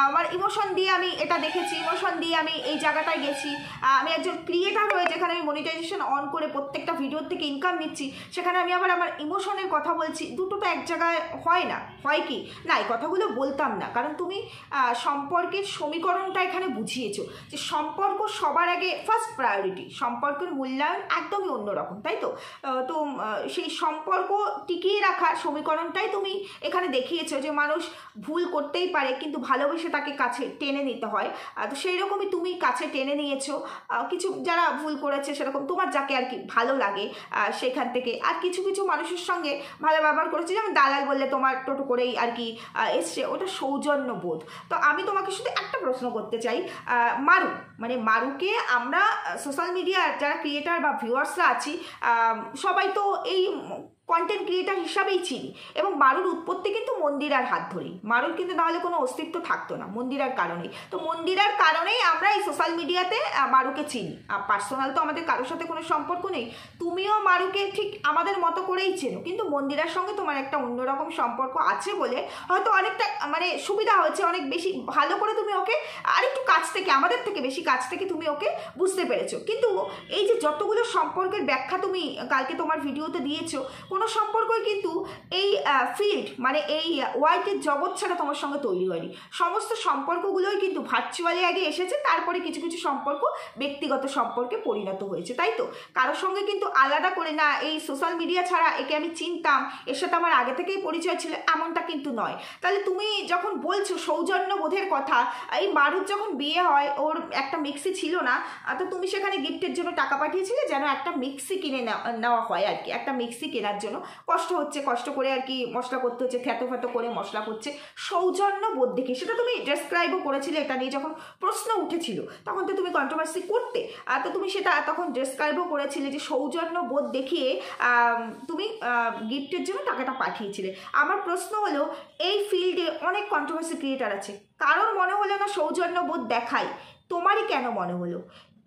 আমার ইমোশন দিয়ে আমি এটা দেখেছি, ইমোশন দিয়ে আমি এই জায়গাটায় গেছি, আমি একজন ক্রিয়েটার হয়ে যেখানে আমি মনিটাইজেশন অন করে প্রত্যেকটা ভিডিওর থেকে ইনকাম নিচ্ছি, সেখানে আমি আবার আমার ইমোশনের কথা বলছি, দুটো তো এক জায়গায় হয় না। হয় কি না? এই কথাগুলো বলতাম না, কারণ তুমি সম্পর্কের সমীকরণটা এখানে বুঝিয়েছো যে সম্পর্ক সবার আগে ফার্স্ট প্রায়োরিটি, সম্পর্কের মূল্যায়ন একদমই অন্যরকম, তাই তো? তো সেই সম্পর্ক টিকিয়ে রাখার সমীকরণটাই তুমি এখানে দেখিয়েছো যে মানুষ ভুল করতেই পারে কিন্তু ভালোবেসে তাকে কাছে টেনে নিতে হয়। তো সেই রকমই তুমি কাছে টেনে নিয়েছো কিছু যারা ভুল করেছে, সেরকম তোমার যাকে আর কি ভালো লাগে সেখান থেকে। আর কিছু কিছু মানুষের সঙ্গে ভালো ব্যবহার করেছে, যেমন দালাল বললে তোমার টোটো করেই আর কি এসছে, ওটা সৌজন্য বোধ। তো আমি তোমাকে শুধু একটা প্রশ্ন করতে চাই, মারুকে আমরা সোশ্যাল মিডিয়ার যারা ক্রিয়েটার বা ভিউয়ার্সরা আছি সবাই তো এই কন্টেন্ট ক্রিয়েটার হিসাবেই চিনি, এবং মারুর উৎপত্তি কিন্তু মন্দিরার হাত ধরেই। মারুর কিন্তু নাহলে কোনো অস্তিত্ব থাকতো না, মন্দিরার কারণেই। তো মন্দিরার কারণেই আমরা এই সোশ্যাল মিডিয়াতে মারুকে চিনি। পার্সোনাল তো আমাদের কারোর সাথে কোনো সম্পর্ক নেই, তুমিও মারুকে ঠিক আমাদের মতো করেই চেনো, কিন্তু মন্দিরার সঙ্গে তোমার একটা অন্যরকম সম্পর্ক আছে বলে হয়তো অনেকটা মানে সুবিধা হয়েছে, অনেক বেশি ভালো করে তুমি ওকে আরেকটু কাছ থেকে, আমাদের থেকে বেশি কাছ থেকে তুমি ওকে বুঝতে পেরেছো। কিন্তু এই যে যতগুলো সম্পর্কের ব্যাখ্যা তুমি কালকে তোমার ভিডিওতে দিয়েছো, কোনো সম্পর্কই কিন্তু এই ফিল্ড মানে এই ওয়ার্ল্ডের জগৎ ছাড়া তোমার সঙ্গে তৈরি হয়নি। সমস্ত সম্পর্কগুলোই কিন্তু ভার্চুয়ালি আগে এসেছে, তারপরে কিছু কিছু সম্পর্ক ব্যক্তিগত সম্পর্কে পরিণত হয়েছে, তাই তো? কারোর সঙ্গে কিন্তু আলাদা করে না এই সোশ্যাল মিডিয়া ছাড়া একে আমি চিনতাম, এর সাথে আমার আগে থেকেই পরিচয় ছিল, এমনটা কিন্তু নয়। তাহলে তুমি যখন বলছো সৌজন্য বোধের কথা, এই মারুর যখন বিয়ে হয় ওর একটা মিক্সি ছিল না, তো তুমি সেখানে গিফটের জন্য টাকা পাঠিয়েছিলে যেন একটা মিক্সি কিনে নেওয়া হয় আর কি। একটা মিক্সি কেনার জন্য কষ্ট হচ্ছে, কষ্ট করে আর কি মশলা করতে হচ্ছে, থ্যাতো ফ্যাতো করে মশলা করছে, সৌজন্য বোধ দেখে। সেটা তুমি ডেসক্রাইবও করেছিলে, এটা নিয়ে যখন প্রশ্ন উঠেছিল তখন তো তুমি কন্ট্রোভার্সি করতে, তো তুমি সেটা তখন ডেসক্রাইবও করেছিলে যে সৌজন্য বোধ দেখিয়ে তুমি গিফটের জন্য টাকাটা পাঠিয়েছিলে। আমার প্রশ্ন হলো, এই ফিল্ডে অনেক কন্ট্রোভার্সি ক্রিয়েটার আছে, কারোর মনে হলো না সৌজন্য বোধ দেখাই, তোমারই কেন মনে হলো?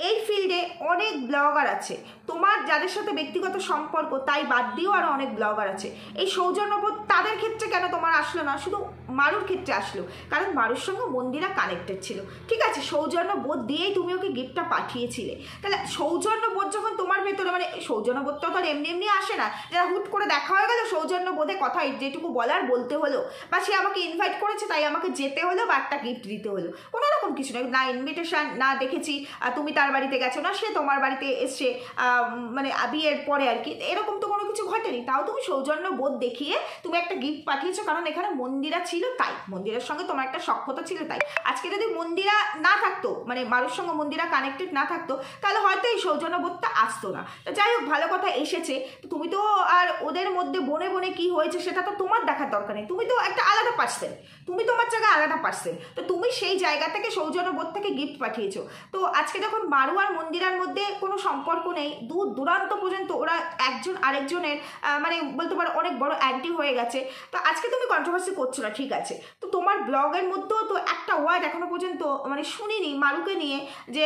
এই ফিল্ডে অনেক ব্লগার আছে, তোমার যাদের সাথে ব্যক্তিগত সম্পর্ক তাই বাদ দিয়েও আরও অনেক ব্লগার আছে, এই সৌজন্যবোধ তাদের ক্ষেত্রে কেন তোমার আসলো না, শুধু মারুর ক্ষেত্রে আসলো? কারণ মারুর সঙ্গে মন্দিরা কানেক্টেড ছিল, ঠিক আছে, সৌজন্যবোধ দিয়েই তুমি ওকে গিফটটা পাঠিয়েছিলে। তাহলে সৌজন্যবোধ যখন তোমার ভেতরে, মানে সৌজন্যবোধটা তো আর এমনি এমনি আসে না, যারা হুট করে দেখা হয়ে গেল সৌজন্যবোধে কথা যেটুকু বলার বলতে হলো, বা সে আমাকে ইনভাইট করেছে তাই আমাকে যেতে হলো বা একটা গিফট দিতে হলো, কোনো রকম কিছু না ইনভিটেশন না দেখেছি, তুমি তার বাড়িতে গেছো না সে তোমার বাড়িতে এসছে মানে বিয়ের পরে আর কি, এরকম তো কোনো কিছু ঘটেনি, তাও তুমি সৌজন্য বোধ দেখিয়ে তুমি একটা গিফট পাঠিয়েছো, কারণ এখানে মন্দিরা ছিল তাই, মন্দিরের সঙ্গে তোমার একটা সখ্যতা ছিল তাই। আজকে যদি মন্দিরা না থাকতো, মানে মারুর সঙ্গে মন্দিরা কানেক্টেড না থাকতো, তাহলে হয়তো এই সৌজন্য বোধটা আসতো না। তো যাই হোক, ভালো কথা এসেছে, তুমি তো আর ওদের মধ্যে বনে বনে কি হয়েছে সেটা তো তোমার দেখার দরকার নেই, তুমি তো একটা আলাদা পার্সন, তুমি তোমার জায়গায় আলাদা পার্সন, তো তুমি সেই জায়গা থেকে সৌজন্য বোধ থেকে গিফট পাঠিয়েছো। তো আজকে যখন মারু আর মন্দিরার মধ্যে কোনো সম্পর্ক নেই, দূর দূরান্ত পর্যন্ত ওরা একজন আরেকজনের জেনারেশনের মানে বলতে পারো অনেক বড় অ্যান্টি হয়ে গেছে। তো আজকে তুমি কন্ট্রোভার্সি করছো না, ঠিক আছে, তো তোমার ব্লগের মধ্যেও তো একটা ওয়ার্ড এখনো পর্যন্ত মানে শুনিনি মারুকে নিয়ে যে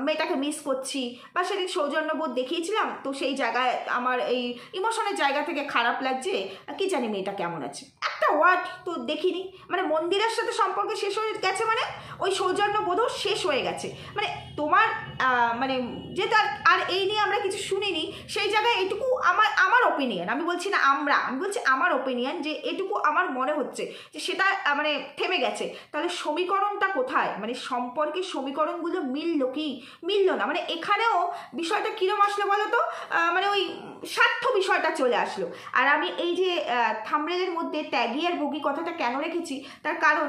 মেয়েটাকে মিস করছি, বা সেদিন সৌজন্যবোধ দেখিয়েছিলাম তো সেই জায়গায় আমার এই ইমোশনের জায়গা থেকে খারাপ লাগছে, কি জানি মেয়েটা কেমন আছে, একটা ওয়ার্ড তো দেখিনি। মানে মন্দিরের সাথে সম্পর্ক শেষ হয়ে গেছে, মানে ওই সৌজন্যবোধও শেষ হয়ে গেছে, মানে তোমার মানে যেটা আর এই নিয়ে আমরা কিছু শুনিনি, সেই জায়গায় এটুকু আমার ওপিনিয়ন, আমি বলছি না আমি বলছি আমার ওপিনিয়ন, যে এটুকু আমার মনে হচ্ছে যে সেটা মানে থেমে গেছে। তাহলে সমীকরণটা কোথায়, মানে সম্পর্কের সমীকরণগুলো মিললো না, মানে এখানেও বিষয়টা কিরম আসলো বলো তো, মানে ওই স্বার্থ বিষয়টা চলে আসলো। আর আমি এই যে থাম্বনেলের মধ্যে ত্যাগী আর ভোগী কথাটা কেন রেখেছি, তার কারণ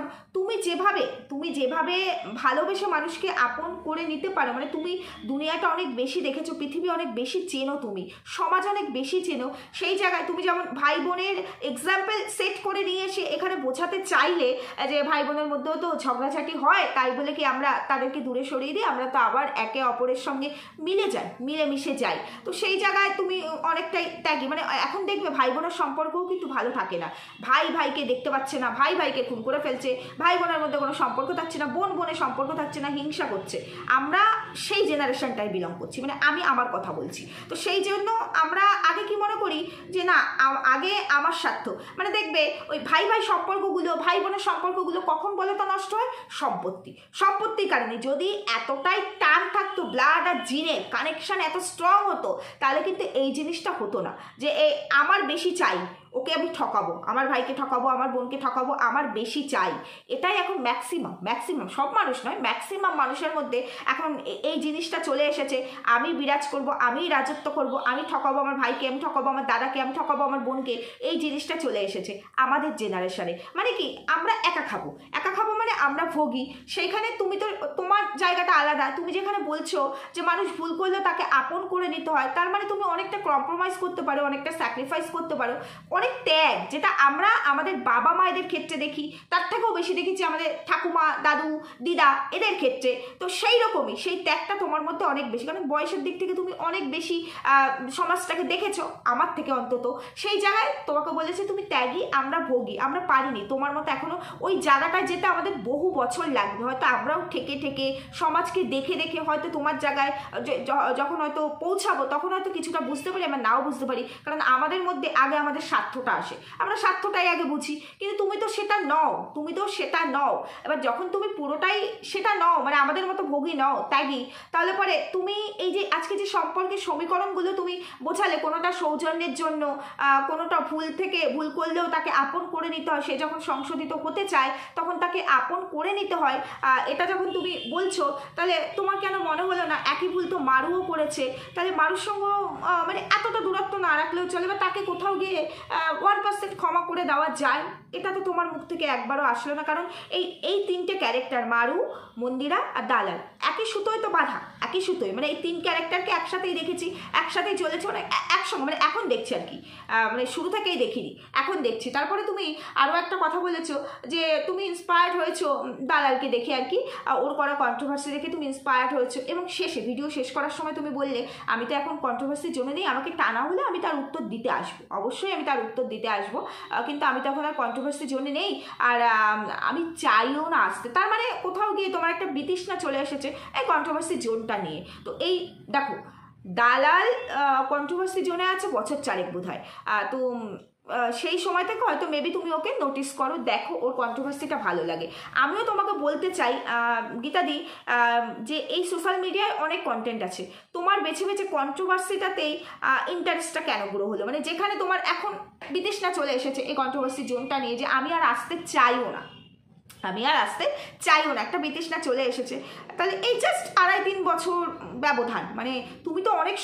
তুমি যেভাবে ভালোবেসে মানুষকে আপন করে নিতে পারো, মানে তুমি দুনিয়াটা অনেক বেশি দেখেছো, পৃথিবী অনেক বেশি চেনো, তুমি সমাজ অনেক বেশি চেনো, সেই জায়গায় তুমি যেমন ভাই বোনের এক্সাম্পল সেট করে নিয়ে এসে এখানে বোঝাতে চাইলে যে ভাই বোনের মধ্যেও তো ঝগড়াঝাটি হয়, তাই বলে কি আমরা তাদেরকে দূরে সরিয়ে দিই, আমরা তো আবার একে অপরের সঙ্গে মিলেমিশে যাই। তো সেই জায়গায় তুমি অনেকটাই ত্যাগী, মানে এখন দেখবে ভাই বোনের সম্পর্কও কিন্তু ভালো থাকে না, ভাই ভাইকে দেখতে পাচ্ছে না, ভাই ভাইকে খুন করে ফেলছে, ভাই বোনের মধ্যে কোনো সম্পর্ক থাকছে না, বোন বোনের সম্পর্ক থাকছে না, হিংসা করছে। আমরা সেই জেনারেশনটাই বিলং করছি, মানে আমি আমার কথা বলছি। তো সেই জন্য আমরা আগে কি মনে করি যে না আগে আমার স্বার্থ, মানে দেখবে ওই ভাই ভাই সম্পর্কগুলো, ভাই বোনের সম্পর্কগুলো কখন বলে তো নষ্ট হয়, সম্পত্তির কারণে। যদি এতটাই টান থাকতো, ব্লাড আর জিনের কানেকশন এত স্ট্রং হতো, তাহলে কিন্তু এই জিনিসটা হতো না যে আমার বেশি চাই, ওকে আমি ঠকাবো, আমার ভাইকে ঠকাবো, আমার বোনকে ঠকাবো, আমার বেশি চাই। এটাই এখন ম্যাক্সিমাম সব মানুষ নয়, ম্যাক্সিমাম মানুষের মধ্যে এখন এই জিনিসটা চলে এসেছে। আমি বিরাজ করব, আমি রাজত্ব করব, আমি ঠকাবো আমার ভাইকে, আমি ঠকাবো আমার দাদাকে, আমি ঠকাবো আমার বোনকে, এই জিনিসটা চলে এসেছে আমাদের জেনারেশনে। মানে কি আমরা একা খাবো মানে আমরা ভোগী। সেইখানে তুমি তো তোমার জায়গাটা আলাদা, তুমি যেখানে বলছো যে মানুষ ভুল করলে তাকে আপন করে নিতে হয়, তার মানে তুমি অনেকটা কম্প্রোমাইজ করতে পারো, অনেকটা স্যাক্রিফাইস করতে পারো, অনেক ত্যাগ, যেটা আমরা আমাদের বাবা মায়েদের ক্ষেত্রে দেখি, তার থেকেও বেশি দেখেছি আমাদের ঠাকুমা, দাদু, দিদা এদের ক্ষেত্রে। তো সেই রকমই সেই ত্যাগটা তোমার মধ্যে অনেক বেশি, কারণ বয়সের দিক থেকে তুমি অনেক বেশি সমাজটাকে দেখেছো আমার থেকে অন্তত। সেই জায়গায় তোমাকে বলেছে তুমি ত্যাগী, আমরা ভোগী, আমরা পারিনি তোমার মতো এখনো ওই জায়গাটায় যেতে আমাদের বহু বছর লাগবে। হয়তো আমরাও ঠেকে সমাজকে দেখে হয়তো তোমার জায়গায় যখন হয়তো পৌঁছাবো, তখন হয়তো কিছুটা বুঝতে পারি, আমরা নাও বুঝতে পারি, কারণ আমাদের মধ্যে আগে আমাদের স্বার্থটা আসে, আমরা স্বার্থটাই আগে বুঝি। কিন্তু তুমি তো সেটা নও, এবার যখন তুমি পুরোটাই সেটা নও, মানে আমাদের মতো ভোগী নও, ত্যাগী, তাহলে পরে তুমি এই যে আজকে যে সম্পর্কের সমীকরণগুলো তুমি বোঝালে, কোনোটা সৌজন্যের জন্য, কোনোটা ভুল করলেও তাকে আপন করে নিতে হয়, সে যখন সংশোধিত হতে চায় তখন তাকে আপন করে নিতে হয়, এটা যখন তুমি বলছো, তাহলে তোমার কেন মনে হলো না একই ভুল তো মারুও করেছে, তাহলে মারুর সঙ্গে মানে এতটা দূরত্ব না রাখলেও চলে, বা তাকে কোথাও গিয়ে 1% ক্ষমা করে দেওয়া যায়? এটা তো তোমার মুখ থেকে একবারও আসলো না, কারণ এই তিনটে ক্যারেক্টার মারু, মন্দিরা আর দালাল একই সুতোয় তো বাঁধা, একই সুতোয়, মানে এই তিন ক্যারেক্টারকে একসাথেই দেখেছি, একসাথেই চলেছে, মানে একসঙ্গে, মানে এখন দেখছি আর কি, মানে শুরু থেকেই দেখিনি, এখন দেখছি। তারপরে তুমি আরও একটা কথা বলেছো যে তুমি ইন্সপায়ার্ড হয়েছো দালালকে দেখে আর কি, ওর করা কন্ট্রোভার্সি দেখে তুমি ইন্সপায়ার্ড হয়েছো, এবং শেষে ভিডিও শেষ করার সময় তুমি বললে আমি তো এখন কন্ট্রোভার্সির জন্য নেই, আমাকে টানা হলে আমি তার উত্তর দিতে আসবো, অবশ্যই আমি তার উত্তর দিতে আসবো, কিন্তু আমি তখন আর কন্ট্রোভার্সির জন্য নেই, আর আমি চাইও না আসতে। তার মানে কোথাও গিয়ে তোমার একটা বিতৃষ্ণা চলে এসেছে এই কন্ট্রোভার্সি জোনটা নিয়ে। তো এই দেখো দালাল কন্ট্রোভার্সি জোনে আছে বছর 4 বোধ হয়, তো সেই সময় থেকে হয়তো মেবি তুমি ওকে নোটিস করো, দেখো ওর কন্ট্রোভার্সিটা ভালো লাগে। আমিও তোমাকে বলতে চাই গীতাদি, যে এই সোশ্যাল মিডিয়ায় অনেক কন্টেন্ট আছে, তোমার বেছে কন্ট্রোভার্সিটাতেই ইন্টারেস্টটা কেন গ্রো হলো, মানে যেখানে তোমার এখন বিতৃষ্ণা চলে এসেছে এই কন্ট্রোভার্সি জোনটা নিয়ে, যে আমি আর আসতে চাইও না, একটা বিতৃষ্ণা চলে এসেছে, তাহলে এই জাস্ট 2.5-3 বছর ব্যবধান, মানে তুমি তো অনেক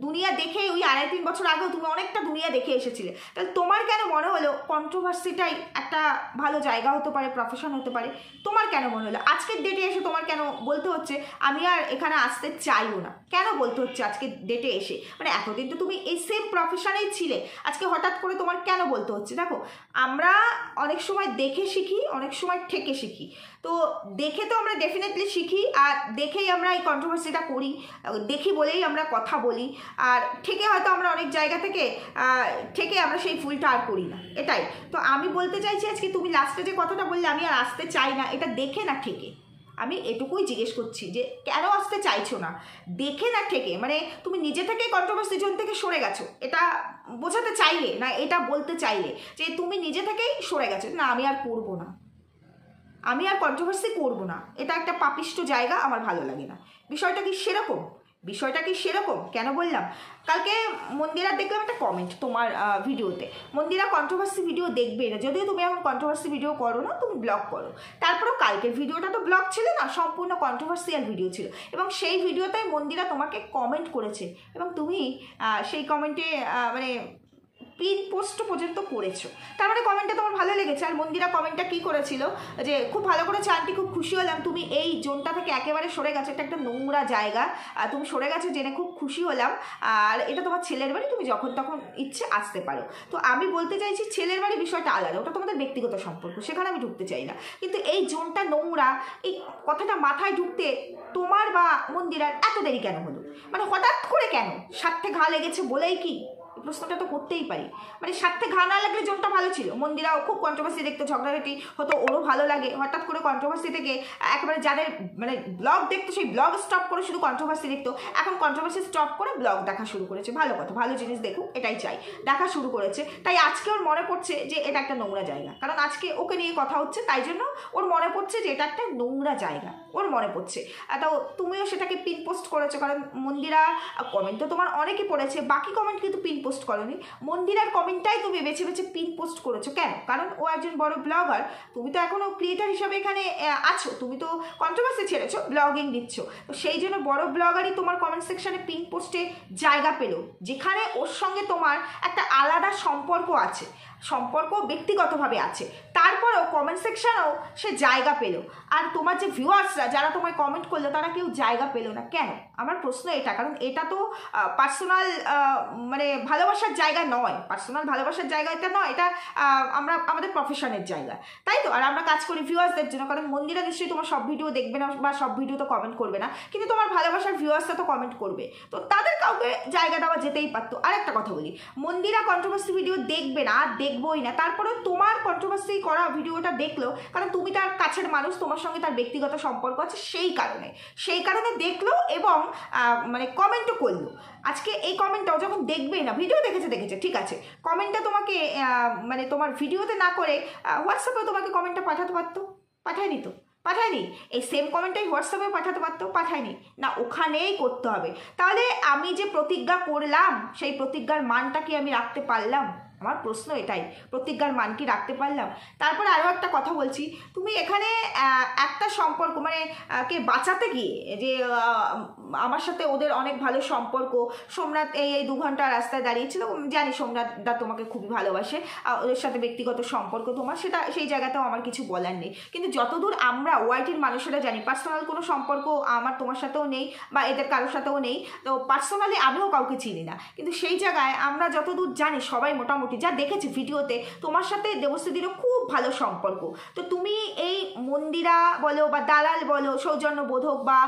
দুনিয়া দেখে, ওই 2.5-3 বছর আগেও তুমি অনেকটা দুনিয়া দেখে এসেছিলে, তাহলে তোমার কেন মনে হলো কন্ট্রোভার্সিটাই একটা ভালো জায়গা হতে পারে, প্রফেশন হতে পারে? তোমার কেন মনে হলো আজকের ডেটে এসে তোমার কেন বলতে হচ্ছে আমি আর এখানে আসতে চাইও না? কেন বলতে হচ্ছে আজকের ডেটে এসে? মানে এতদিন তো তুমি এই সেম প্রফেশনেই ছিলে, আজকে হঠাৎ করে তোমার কেন বলতে হচ্ছে? দেখো আমরা অনেক সময় দেখে শিখি, অনেক সময় ঠেকে শিখি, তো দেখে তো আমরা ডেফিনেটলি শিখি, আর দেখেই আমরা এই কন্ট্রোভার্সিটা করি, দেখি বলেই আমরা কথা বলি, আর ঠেকে হয়তো আমরা অনেক জায়গা থেকে ঠেকে আমরা সেই ভুলটা আর করি না, এটাই। তো আমি বলতে চাইছি আজকে তুমি লাস্টে যে কথাটা বললে আমি আর আসতে চাই না, এটা দেখে না ঠেকে, আমি এটুকুই জিজ্ঞেস করছি যে কেন আসতে চাইছো না, দেখে না ঠেকে, মানে তুমি নিজে থেকেই কন্ট্রোভার্সি জোন থেকে সরে গেছো, এটা বোঝাতে চাইলে না, এটা বলতে চাইলে যে তুমি নিজে থেকেই সরে গেছো, না আমি আর করবো না, আমি আর কন্ট্রোভার্সি করবো না, এটা একটা পাপিষ্ট জায়গা, আমার ভালো লাগে না। বিষয়টা কি সেরকম? বিষয়টা কি সেরকম? কেন বললাম, কালকে মন্দিরা দেখলাম একটা কমেন্ট তোমার ভিডিওতে, মন্দিরা কন্ট্রোভার্সি ভিডিও দেখবে না, যদিও তুমি এখন কন্ট্রোভার্সি ভিডিও করো না, তুমি ব্লগ করো, তারপরেও কালকের ভিডিওটা তো ব্লগ ছিল না, সম্পূর্ণ কন্ট্রোভার্সিয়াল ভিডিও ছিল, এবং সেই ভিডিওতে মন্দিরা তোমাকে কমেন্ট করেছে এবং তুমি সেই কমেন্টে মানে পিন পোস্ট পর্যন্ত করেছো, তার মানে কমেন্টটা তোমার ভালো লেগেছে। আর মন্দিরা কমেন্টটা কি করেছিল যে খুব ভালো করেছে আন্টি, খুব খুশি হলাম তুমি এই জোনটা থেকে একেবারে সরে গেছো, এটা একটা নোংরা জায়গা, তুমি সরে গেছো জেনে খুব খুশি হলাম, আর এটা তোমার ছেলের বাড়ি, তুমি যখন তখন ইচ্ছে আসতে পারো। তো আমি বলতে চাইছি ছেলের বাড়ি বিষয়টা আলাদা, ওটা তোমাদের ব্যক্তিগত সম্পর্ক, সেখানে আমি ঢুকতে চাই না, কিন্তু এই জোনটা নোংরা, এই কথাটা মাথায় ঢুকতে তোমার বা মন্দিরার এত দেরি কেন হলো? মানে হঠাৎ করে কেন? স্বার্থে ঘা লেগেছে বলেই কি? প্রশ্নটা তো করতেই পারি, মানে স্বার্থে ঘা না লাগলে জোনটা ভালো ছিল, মন্দিরাও খুব কন্ট্রোভার্সি দেখতো, ঝগড়াঝাটি হতো, ওরও ভালো লাগে, হঠাৎ করে কন্ট্রোভার্সি থেকে একেবারে যাদের মানে ব্লগ দেখতো সেই ব্লগ স্টপ করে শুধু কন্ট্রোভার্সি দেখতো, এখন কন্ট্রোভার্সি স্টপ করে ব্লগ দেখা শুরু করেছে, ভালো কথা, ভালো জিনিস দেখুক, এটাই চাই, দেখা শুরু করেছে। তাই আজকে ওর মনে পড়ছে যে এটা একটা নোংরা জায়গা, কারণ আজকে ওকে নিয়ে কথা হচ্ছে, তাই জন্য ওর মনে পড়ছে যে এটা একটা নোংরা জায়গা, ওর মনে পড়ছে। তো তুমিও সেটাকে পিন পোস্ট করেছো, কারণ মন্দিরা কমেন্ট তো তোমার অনেকে পড়েছে, বাকি কমেন্ট কিন্তু পিন পোস্ট করোনি, মন্দিরার কমেন্টটাই তুমি বেছে বেছে পিন পোস্ট করেছো। কেন? কারণ ও একজন বড় ব্লগার, তুমি তো এখনো ক্রিয়েটার হিসাবে এখানে আছো, তুমি তো কন্ট্রোভার্সি ছেড়েছো, ব্লগিং দিচ্ছ, তো সেই জন্য বড় ব্লগারই তোমার কমেন্ট সেকশনে পিন পোস্টে জায়গা পেল, যেখানে ওর সঙ্গে তোমার একটা আলাদা সম্পর্ক আছে, সম্পর্ক ব্যক্তিগতভাবে আছে, তারপরেও কমেন্ট সেকশনেও সে জায়গা পেল, আর তোমার যে ভিউয়ার্সরা যারা তোমায় কমেন্ট করলো তারা কেউ জায়গা পেলো না। কেন? আমার প্রশ্ন এটা, কারণ এটা তো পার্সোনাল মানে ভালোবাসার জায়গা নয়, পার্সোনাল ভালোবাসার জায়গা এটা নয়, এটা আমরা আমাদের প্রফেশনের জায়গা, তাই তো? আর আমরা কাজ করি ভিউয়ার্সদের জন্য, কারণ মন্দিরা নিশ্চয়ই তোমার সব ভিডিও দেখবে না বা সব ভিডিও তো কমেন্ট করবে না, কিন্তু তোমার ভালোবাসার ভিউয়ার্সরা তো কমেন্ট করবে, তো তাদের কাউকে জায়গা দেওয়া যেতেই পারতো। আর একটা কথা বলি, মন্দিরা কন্ট্রোভার্সি ভিডিও দেখবে না, দেখবোই না, তারপরেও তোমার কন্ট্রোভার্সি করা ভিডিওটা দেখলো, কারণ তুমি তার কাছের মানুষ, তোমার সঙ্গে তার ব্যক্তিগত সম্পর্ক আছে, সেই কারণে দেখলো এবং মানে কমেন্টও করলো। আজকে এই কমেন্টটাও যখন দেখবেই না, ভিডিও দেখেছে ঠিক আছে, কমেন্টটা তোমাকে মানে তোমার ভিডিওতে না করে হোয়াটসঅ্যাপেও তোমাকে কমেন্টটা পাঠাতে পারতো, পাঠায়নি তো, পাঠায়নি, এই সেম কমেন্টটাই হোয়াটসঅ্যাপে পাঠাতে পারতো, পাঠায়নি না, ওখানেই করতে হবে। তাহলে আমি যে প্রতিজ্ঞা করলাম সেই প্রতিজ্ঞার মানটা কি আমি রাখতে পারলাম? আমার প্রশ্ন এটাই, প্রতিজ্ঞার মান কি রাখতে পারলাম? তারপরে আরও একটা কথা বলছি, তুমি এখানে একটা সম্পর্ক মানে কে বাঁচাতে গিয়ে, যে আমার সাথে ওদের অনেক ভালো সম্পর্ক, সোমনাথ এই 2 ঘন্টা রাস্তায় দাঁড়িয়েছিল, জানি সোমনাথ দা তোমাকে খুবই ভালোবাসে, ওদের সাথে ব্যক্তিগত সম্পর্ক তোমার, সেটা সেই জায়গাতেও আমার কিছু বলার নেই, কিন্তু যতদূর আমরা ওয়াইটির মানুষেরা জানি পার্সোনাল কোনো সম্পর্ক আমার তোমার সাথেও নেই বা এদের কারোর সাথেও নেই, তো পার্সোনালি আমিও কাউকে চিনি না, কিন্তু সেই জায়গায় আমরা যতদূর জানি সবাই মোটামুটি যা দেখেছি ভিডিওতে, তোমার সাথে দেবশ্রীদিরও খুব ভালো সম্পর্ক, তো তুমি এই মন্দিরা বলো বা দালাল বলো, সৌজন্য বোধ হোক বা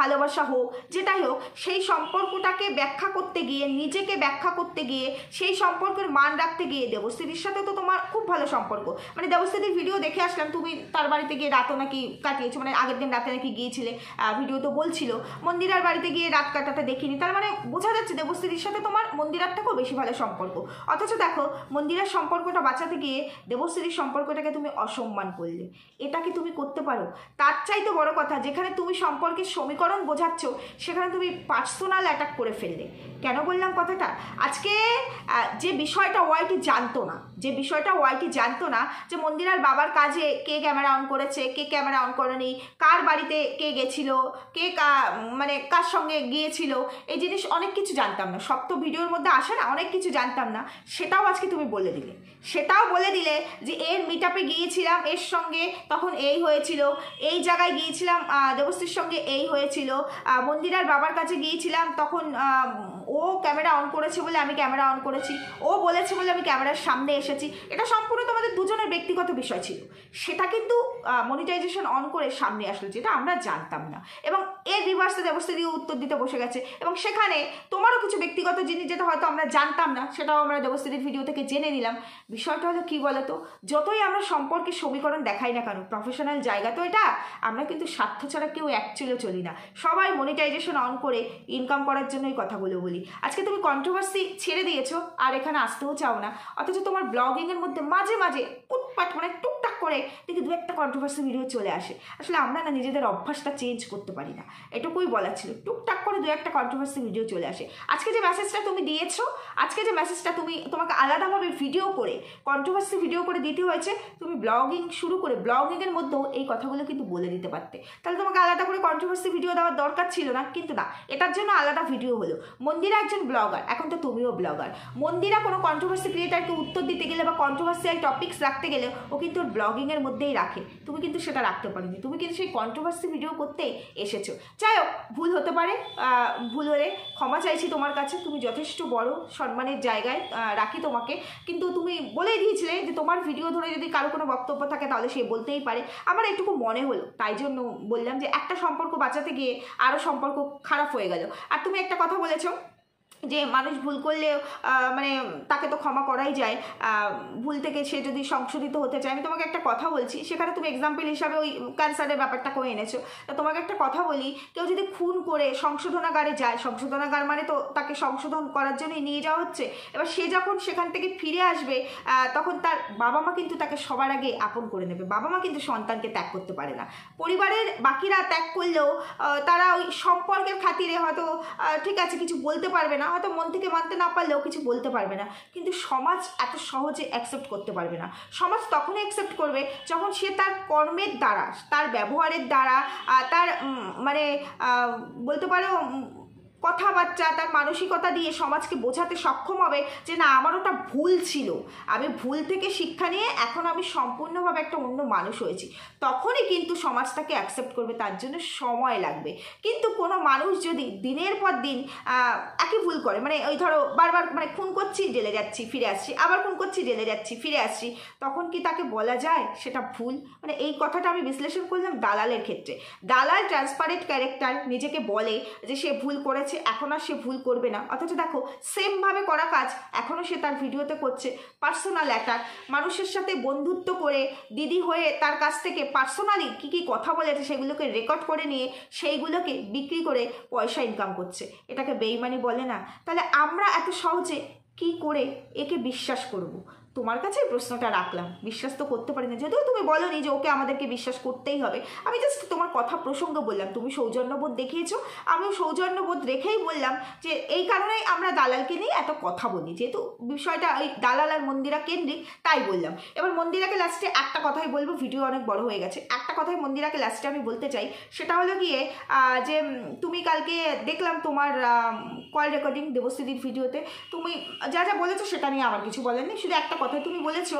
ভালোবাসা হোক, যেটাই হোক, সেই সম্পর্কটাকে ব্যাখ্যা করতে গিয়ে, নিজেকে ব্যাখ্যা করতে গিয়ে, সেই সম্পর্কের মান রাখতে গিয়ে, দেবশ্রীদির সাথে তো তোমার খুব ভালো সম্পর্ক, মানে দেবশ্রীদির ভিডিও দেখে আসলাম, তুমি তার বাড়িতে গিয়ে রাতও নাকি কাটিয়েছো, মানে আগের দিন রাতে নাকি গিয়েছিলে, ভিডিও তো বলছিল, মন্দিরার বাড়িতে গিয়ে রাত কাটাতে দেখিনি, তার মানে বোঝা যাচ্ছে দেবশ্রীদির সাথে তোমার মন্দিরার থেকেও বেশি ভালো সম্পর্ক, অথচ দেখো মন্দিরার সম্পর্কটা বাঁচাতে গিয়ে দেবশ্রীর সম্পর্কটাকে তুমি অসম্মান করলে, এটা কি তুমি করতে পারো? তার চাইতে বড় কথা, যেখানে তুমি সম্পর্কের সমীকরণ বোঝাচ্ছ সেখানে তুমি পার্সোনাল অ্যাটাক করে ফেললে। কেন বললাম কথাটা? আজকে যে বিষয়টা ওয়াইটি জানতো না, যে মন্দিরার বাবার কাজে কে ক্যামেরা অন করেছে, কে ক্যামেরা অন করেনি, কার বাড়িতে কে গেছিল, কে মানে কার সঙ্গে গিয়েছিল, এই জিনিস অনেক কিছু জানতাম না, সব তো ভিডিওর মধ্যে আসে না, অনেক কিছু জানতাম না, সেটাও আজকে তুমি বলে দিলে। সেটাও বলে দিলে যে এর মিট আপে গিয়েছিলাম এর সঙ্গে, তখন এই হয়েছিল, এই জায়গায় গিয়েছিলাম দেবশ্রীর সঙ্গে এই হয়েছিল, মন্দিরার বাবার কাছে গিয়েছিলাম তখন ও ক্যামেরা অন করেছে বলে আমি ক্যামেরা অন করেছি, ও বলেছে বলে আমি ক্যামেরার সামনে এসেছি। এটা সম্পূর্ণ তোমাদের দুজনের ব্যক্তিগত বিষয় ছিল, সেটা কিন্তু মনিটাইজেশন অন করে সামনে আসলো, যেটা আমরা জানতাম না। এবং এর রিভার্সে দেবশ্রী উত্তর দিতে বসে গেছে, এবং সেখানে তোমারও কিছু ব্যক্তিগত জিনিস যেটা হয়তো আমরা জানতাম না, সেটাও আমরা দেবশ্রীর ভিডিও থেকে জেনে নিলাম। বিষয়টা হলো কী বলতো, যতই আমরা সম্পর্কে সমীকরণ দেখাই না কেন, প্রফেশনাল জায়গা তো এটা, আমরা কিন্তু স্বার্থ ছাড়া কেউ অ্যাকচুয়ালি চলি না। সবাই মনিটাইজেশন অন করে ইনকাম করার জন্যই কথাগুলো বলি। আজকে তুমি কন্ট্রোভার্সি ছেড়ে দিয়েছো আর এখানে আসতেও চাও না, অথচ তোমার ব্লগিংয়ের মধ্যে মাঝে মাঝে উটপাট মানে টুকটাক করে দেখি দু একটা কন্ট্রোভার্সি ভিডিও চলে আসে। আসলে আমরা না নিজেদের অভ্যাসটা চেঞ্জ করতে পারি না, এটুকুই বলার ছিল। টুকটাক করে দু একটা কন্ট্রোভার্সি ভিডিও চলে আসে। আজকে যে মেসেজটা তুমি দিয়েছো, আজকে যে মেসেজটা তোমাকে আলাদাভাবে ভিডিও করে কন্ট্রোভার্সি ভিডিও করে দিতে হয়েছে, তুমি ব্লগিং শুরু করে ব্লগিংয়ের মধ্যেও এই কথাগুলো কিন্তু বলে দিতে পারতে, তাহলে তোমাকে আলাদা করে কন্ট্রোভার্সি ভিডিও দেওয়ার দরকার ছিল না। কিন্তু না, এটার জন্য আলাদা ভিডিও হলো। মন্দিরা একজন ব্লগার, এখন তো তুমিও ব্লগার। মন্দিরা কোনো কন্ট্রোভার্সি ক্রিয়েটারকে উত্তর দিতে গেলে বা কন্ট্রোভার্সিয়াল টপিকস রাখতে গেলে ও কিন্তু ওর ব্লগিংয়ের মধ্যেই রাখে, তুমি কিন্তু সেটা রাখতে পারোনি, তুমি কিন্তু সেই কন্ট্রোভার্সি ভিডিও করতেই এসেছো। যাই হোক, ভুল হতে পারে, ভুল হলে ক্ষমা চাইছি তোমার কাছে, তুমি যথেষ্ট বড় সম্মানের জায়গায় রাখি তোমাকে। কিন্তু তুমি বলেই দিয়েছিলে যে তোমার ভিডিও ধরে যদি কারো কোনো বক্তব্য থাকে তাহলে সে বলতেই পারে। আমার এটুকু মনে হলো, তাই জন্য বললাম যে একটা সম্পর্ক বাঁচাতে গিয়ে আরও সম্পর্ক খারাপ হয়ে গেল। আর তুমি একটা কথা বলেছো যে মানুষ ভুল করলে মানে তাকে তো ক্ষমা করাই যায়, ভুল থেকে সে যদি সংশোধিত হতে চায়। আমি তোমাকে একটা কথা বলছি, সেখানে তুমি এক্সাম্পল হিসাবে ওই ক্যান্সারের ব্যাপারটা করে এনেছো। তো তোমাকে একটা কথা বলি, কেউ যদি খুন করে সংশোধনাগারে যায়, সংশোধনাগার মানে তো তাকে সংশোধন করার জন্যই নিয়ে যাওয়া হচ্ছে। এবার সে যখন সেখান থেকে ফিরে আসবে তখন তার বাবা মা কিন্তু তাকে সবার আগে আপন করে নেবে। বাবা মা কিন্তু সন্তানকে ত্যাগ করতে পারে না। পরিবারের বাকিরা ত্যাগ করলেও তারা ওই সম্পর্কের খাতিরে হয়তো ঠিক আছে কিছু বলতে পারবে না, হয়তো মন থেকে মানতে না পারলেও কিছু বলতে পারবে না, কিন্তু সমাজ এত সহজে অ্যাকসেপ্ট করতে পারবে না। সমাজ তখনই অ্যাকসেপ্ট করবে যখন সে তার কর্মের দ্বারা, তার ব্যবহারের দ্বারা, তার মানে বলতে পারো কথাবার্তা, তার মানসিকতা দিয়ে সমাজকে বোঝাতে সক্ষম হবে যে না, আমার ওটা ভুল ছিল, আমি ভুল থেকে শিক্ষা নিয়ে এখন আমি সম্পূর্ণভাবে একটা অন্য মানুষ হয়েছি। তখনই কিন্তু সমাজ তাকে অ্যাকসেপ্ট করবে, তার জন্য সময় লাগবে। কিন্তু কোনো মানুষ যদি দিনের পর দিন একই ভুল করে, মানে ওই ধরো বারবার মানে খুন করছি জেলে যাচ্ছি ফিরে আসছি, আবার খুন করছি জেলে যাচ্ছি ফিরে আসছি, তখন কি তাকে বলা যায় সেটা ভুল? মানে এই কথাটা আমি বিশ্লেষণ করলাম দালালের ক্ষেত্রে। দালাল ট্রান্সপারেন্ট ক্যারেক্টার, নিজেকে বলে যে সে ভুল করেছে, এখন আর সে ভুল করবে না, অথচ দেখো সেমভাবে করা কাজ এখনও সে তার ভিডিওতে করছে। পার্সোনাল অ্যাটাক, মানুষের সাথে বন্ধুত্ব করে দিদি হয়ে তার কাছ থেকে পার্সোনালি কী কী কথা বলেছে সেগুলোকে রেকর্ড করে নিয়ে সেইগুলোকে বিক্রি করে পয়সা ইনকাম করছে। এটাকে বেইমানি বলে না? তাহলে আমরা এত সহজে কি করে একে বিশ্বাস করব? তোমার কাছে প্রশ্নটা রাখলাম। বিশ্বাস তো করতে পারি না, যদিও তুমি বলোনি যে ওকে আমাদেরকে বিশ্বাস করতেই হবে। আমি জাস্ট তোমার কথা প্রসঙ্গ বললাম, তুমি সৌজন্যবোধ দেখিয়েছো, আমিও সৌজন্যবোধ রেখেই বললাম যে এই কারণেই আমরা দালালকে নিয়ে এত কথা বলি, যেহেতু বিষয়টা ওই দালাল আর মন্দিরা কেন্দ্রিক, তাই বললাম। এবার মন্দিরাকে লাস্টে একটা কথাই বলবো, ভিডিও অনেক বড় হয়ে গেছে, একটা কথাই মন্দিরাকে লাস্টে আমি বলতে চাই, সেটা হলো গিয়ে যে তুমি কালকে দেখলাম তোমার কল রেকর্ডিং দেবশ্রীর ভিডিওতে, তুমি যা যা বলেছো সেটা নিয়ে আমার কিছু বলেননি, শুধু একটা কথা তুমি বলেছো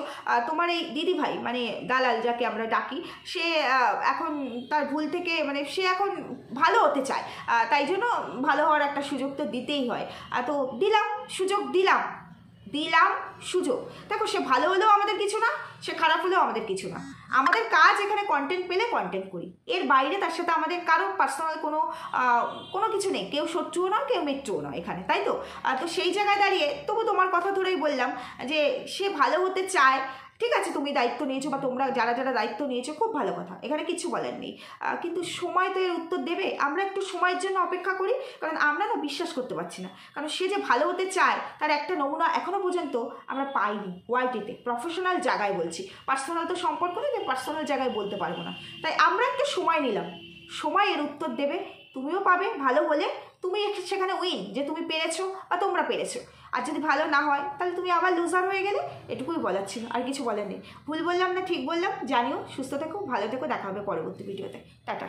তোমার এই দিদি ভাই মানে দালাল যাকে আমরা ডাকি, সে এখন তার ভুল থেকে মানে সে এখন ভালো হতে চায়, তাই জন্য ভালো হওয়ার একটা সুযোগ তো দিতেই হয়। তো দিলাম সুযোগ, দিলাম সুযোগ। দেখো, সে ভালো হলেও আমাদের কিছু না, সে খারাপ হলেও আমাদের কিছু না। আমাদের কাজ এখানে কন্টেন্ট পেলে কন্টেন্ট করি, এর বাইরে তার সাথে আমাদের কারো পার্সোনাল কোনো কিছু নেই। কেউ শত্রুও নয়, কেউ মিত্রও নয় এখানে, তাই তো? তো সেই জায়গায় দাঁড়িয়ে তবু তোমার কথা ধরেই বললাম যে সে ভালো হতে চায়, ঠিক আছে, তুমি দায়িত্ব নিয়েছো বা তোমরা যারা যারা দায়িত্ব নিয়েছো, খুব ভালো কথা, এখানে কিছু বলার নেই। কিন্তু সময় তো এর উত্তর দেবে। আমরা একটু সময়ের জন্য অপেক্ষা করি, কারণ আমরা না বিশ্বাস করতে পারছি না, কারণ সে যে ভালো হতে চায় তার একটা নমুনা এখনও পর্যন্ত আমরা পাইনি ওয়াইটিতে। প্রফেশনাল জায়গায় বলছি, পার্সোনাল তো সম্পর্ক নেই, পার্সোনাল জায়গায় বলতে পারবো না। তাই আমরা একটু সময় নিলাম, সময় এর উত্তর দেবে। তুমিও পাবে ভালো হলে, তুমি সেখানে উইন যে তুমি পেরেছো বা তোমরা পেরেছো। আর যদি ভালো না হয় তাহলে তুমি আবার লুজার হয়ে গেলে। এটুকুই বলার ছিল, আর কিছু বলার নেই। ভুল বললাম না ঠিক বললাম জানিও। সুস্থ থেকো, ভালো থেকো, দেখা হবে পরবর্তী ভিডিওতে। টাটা।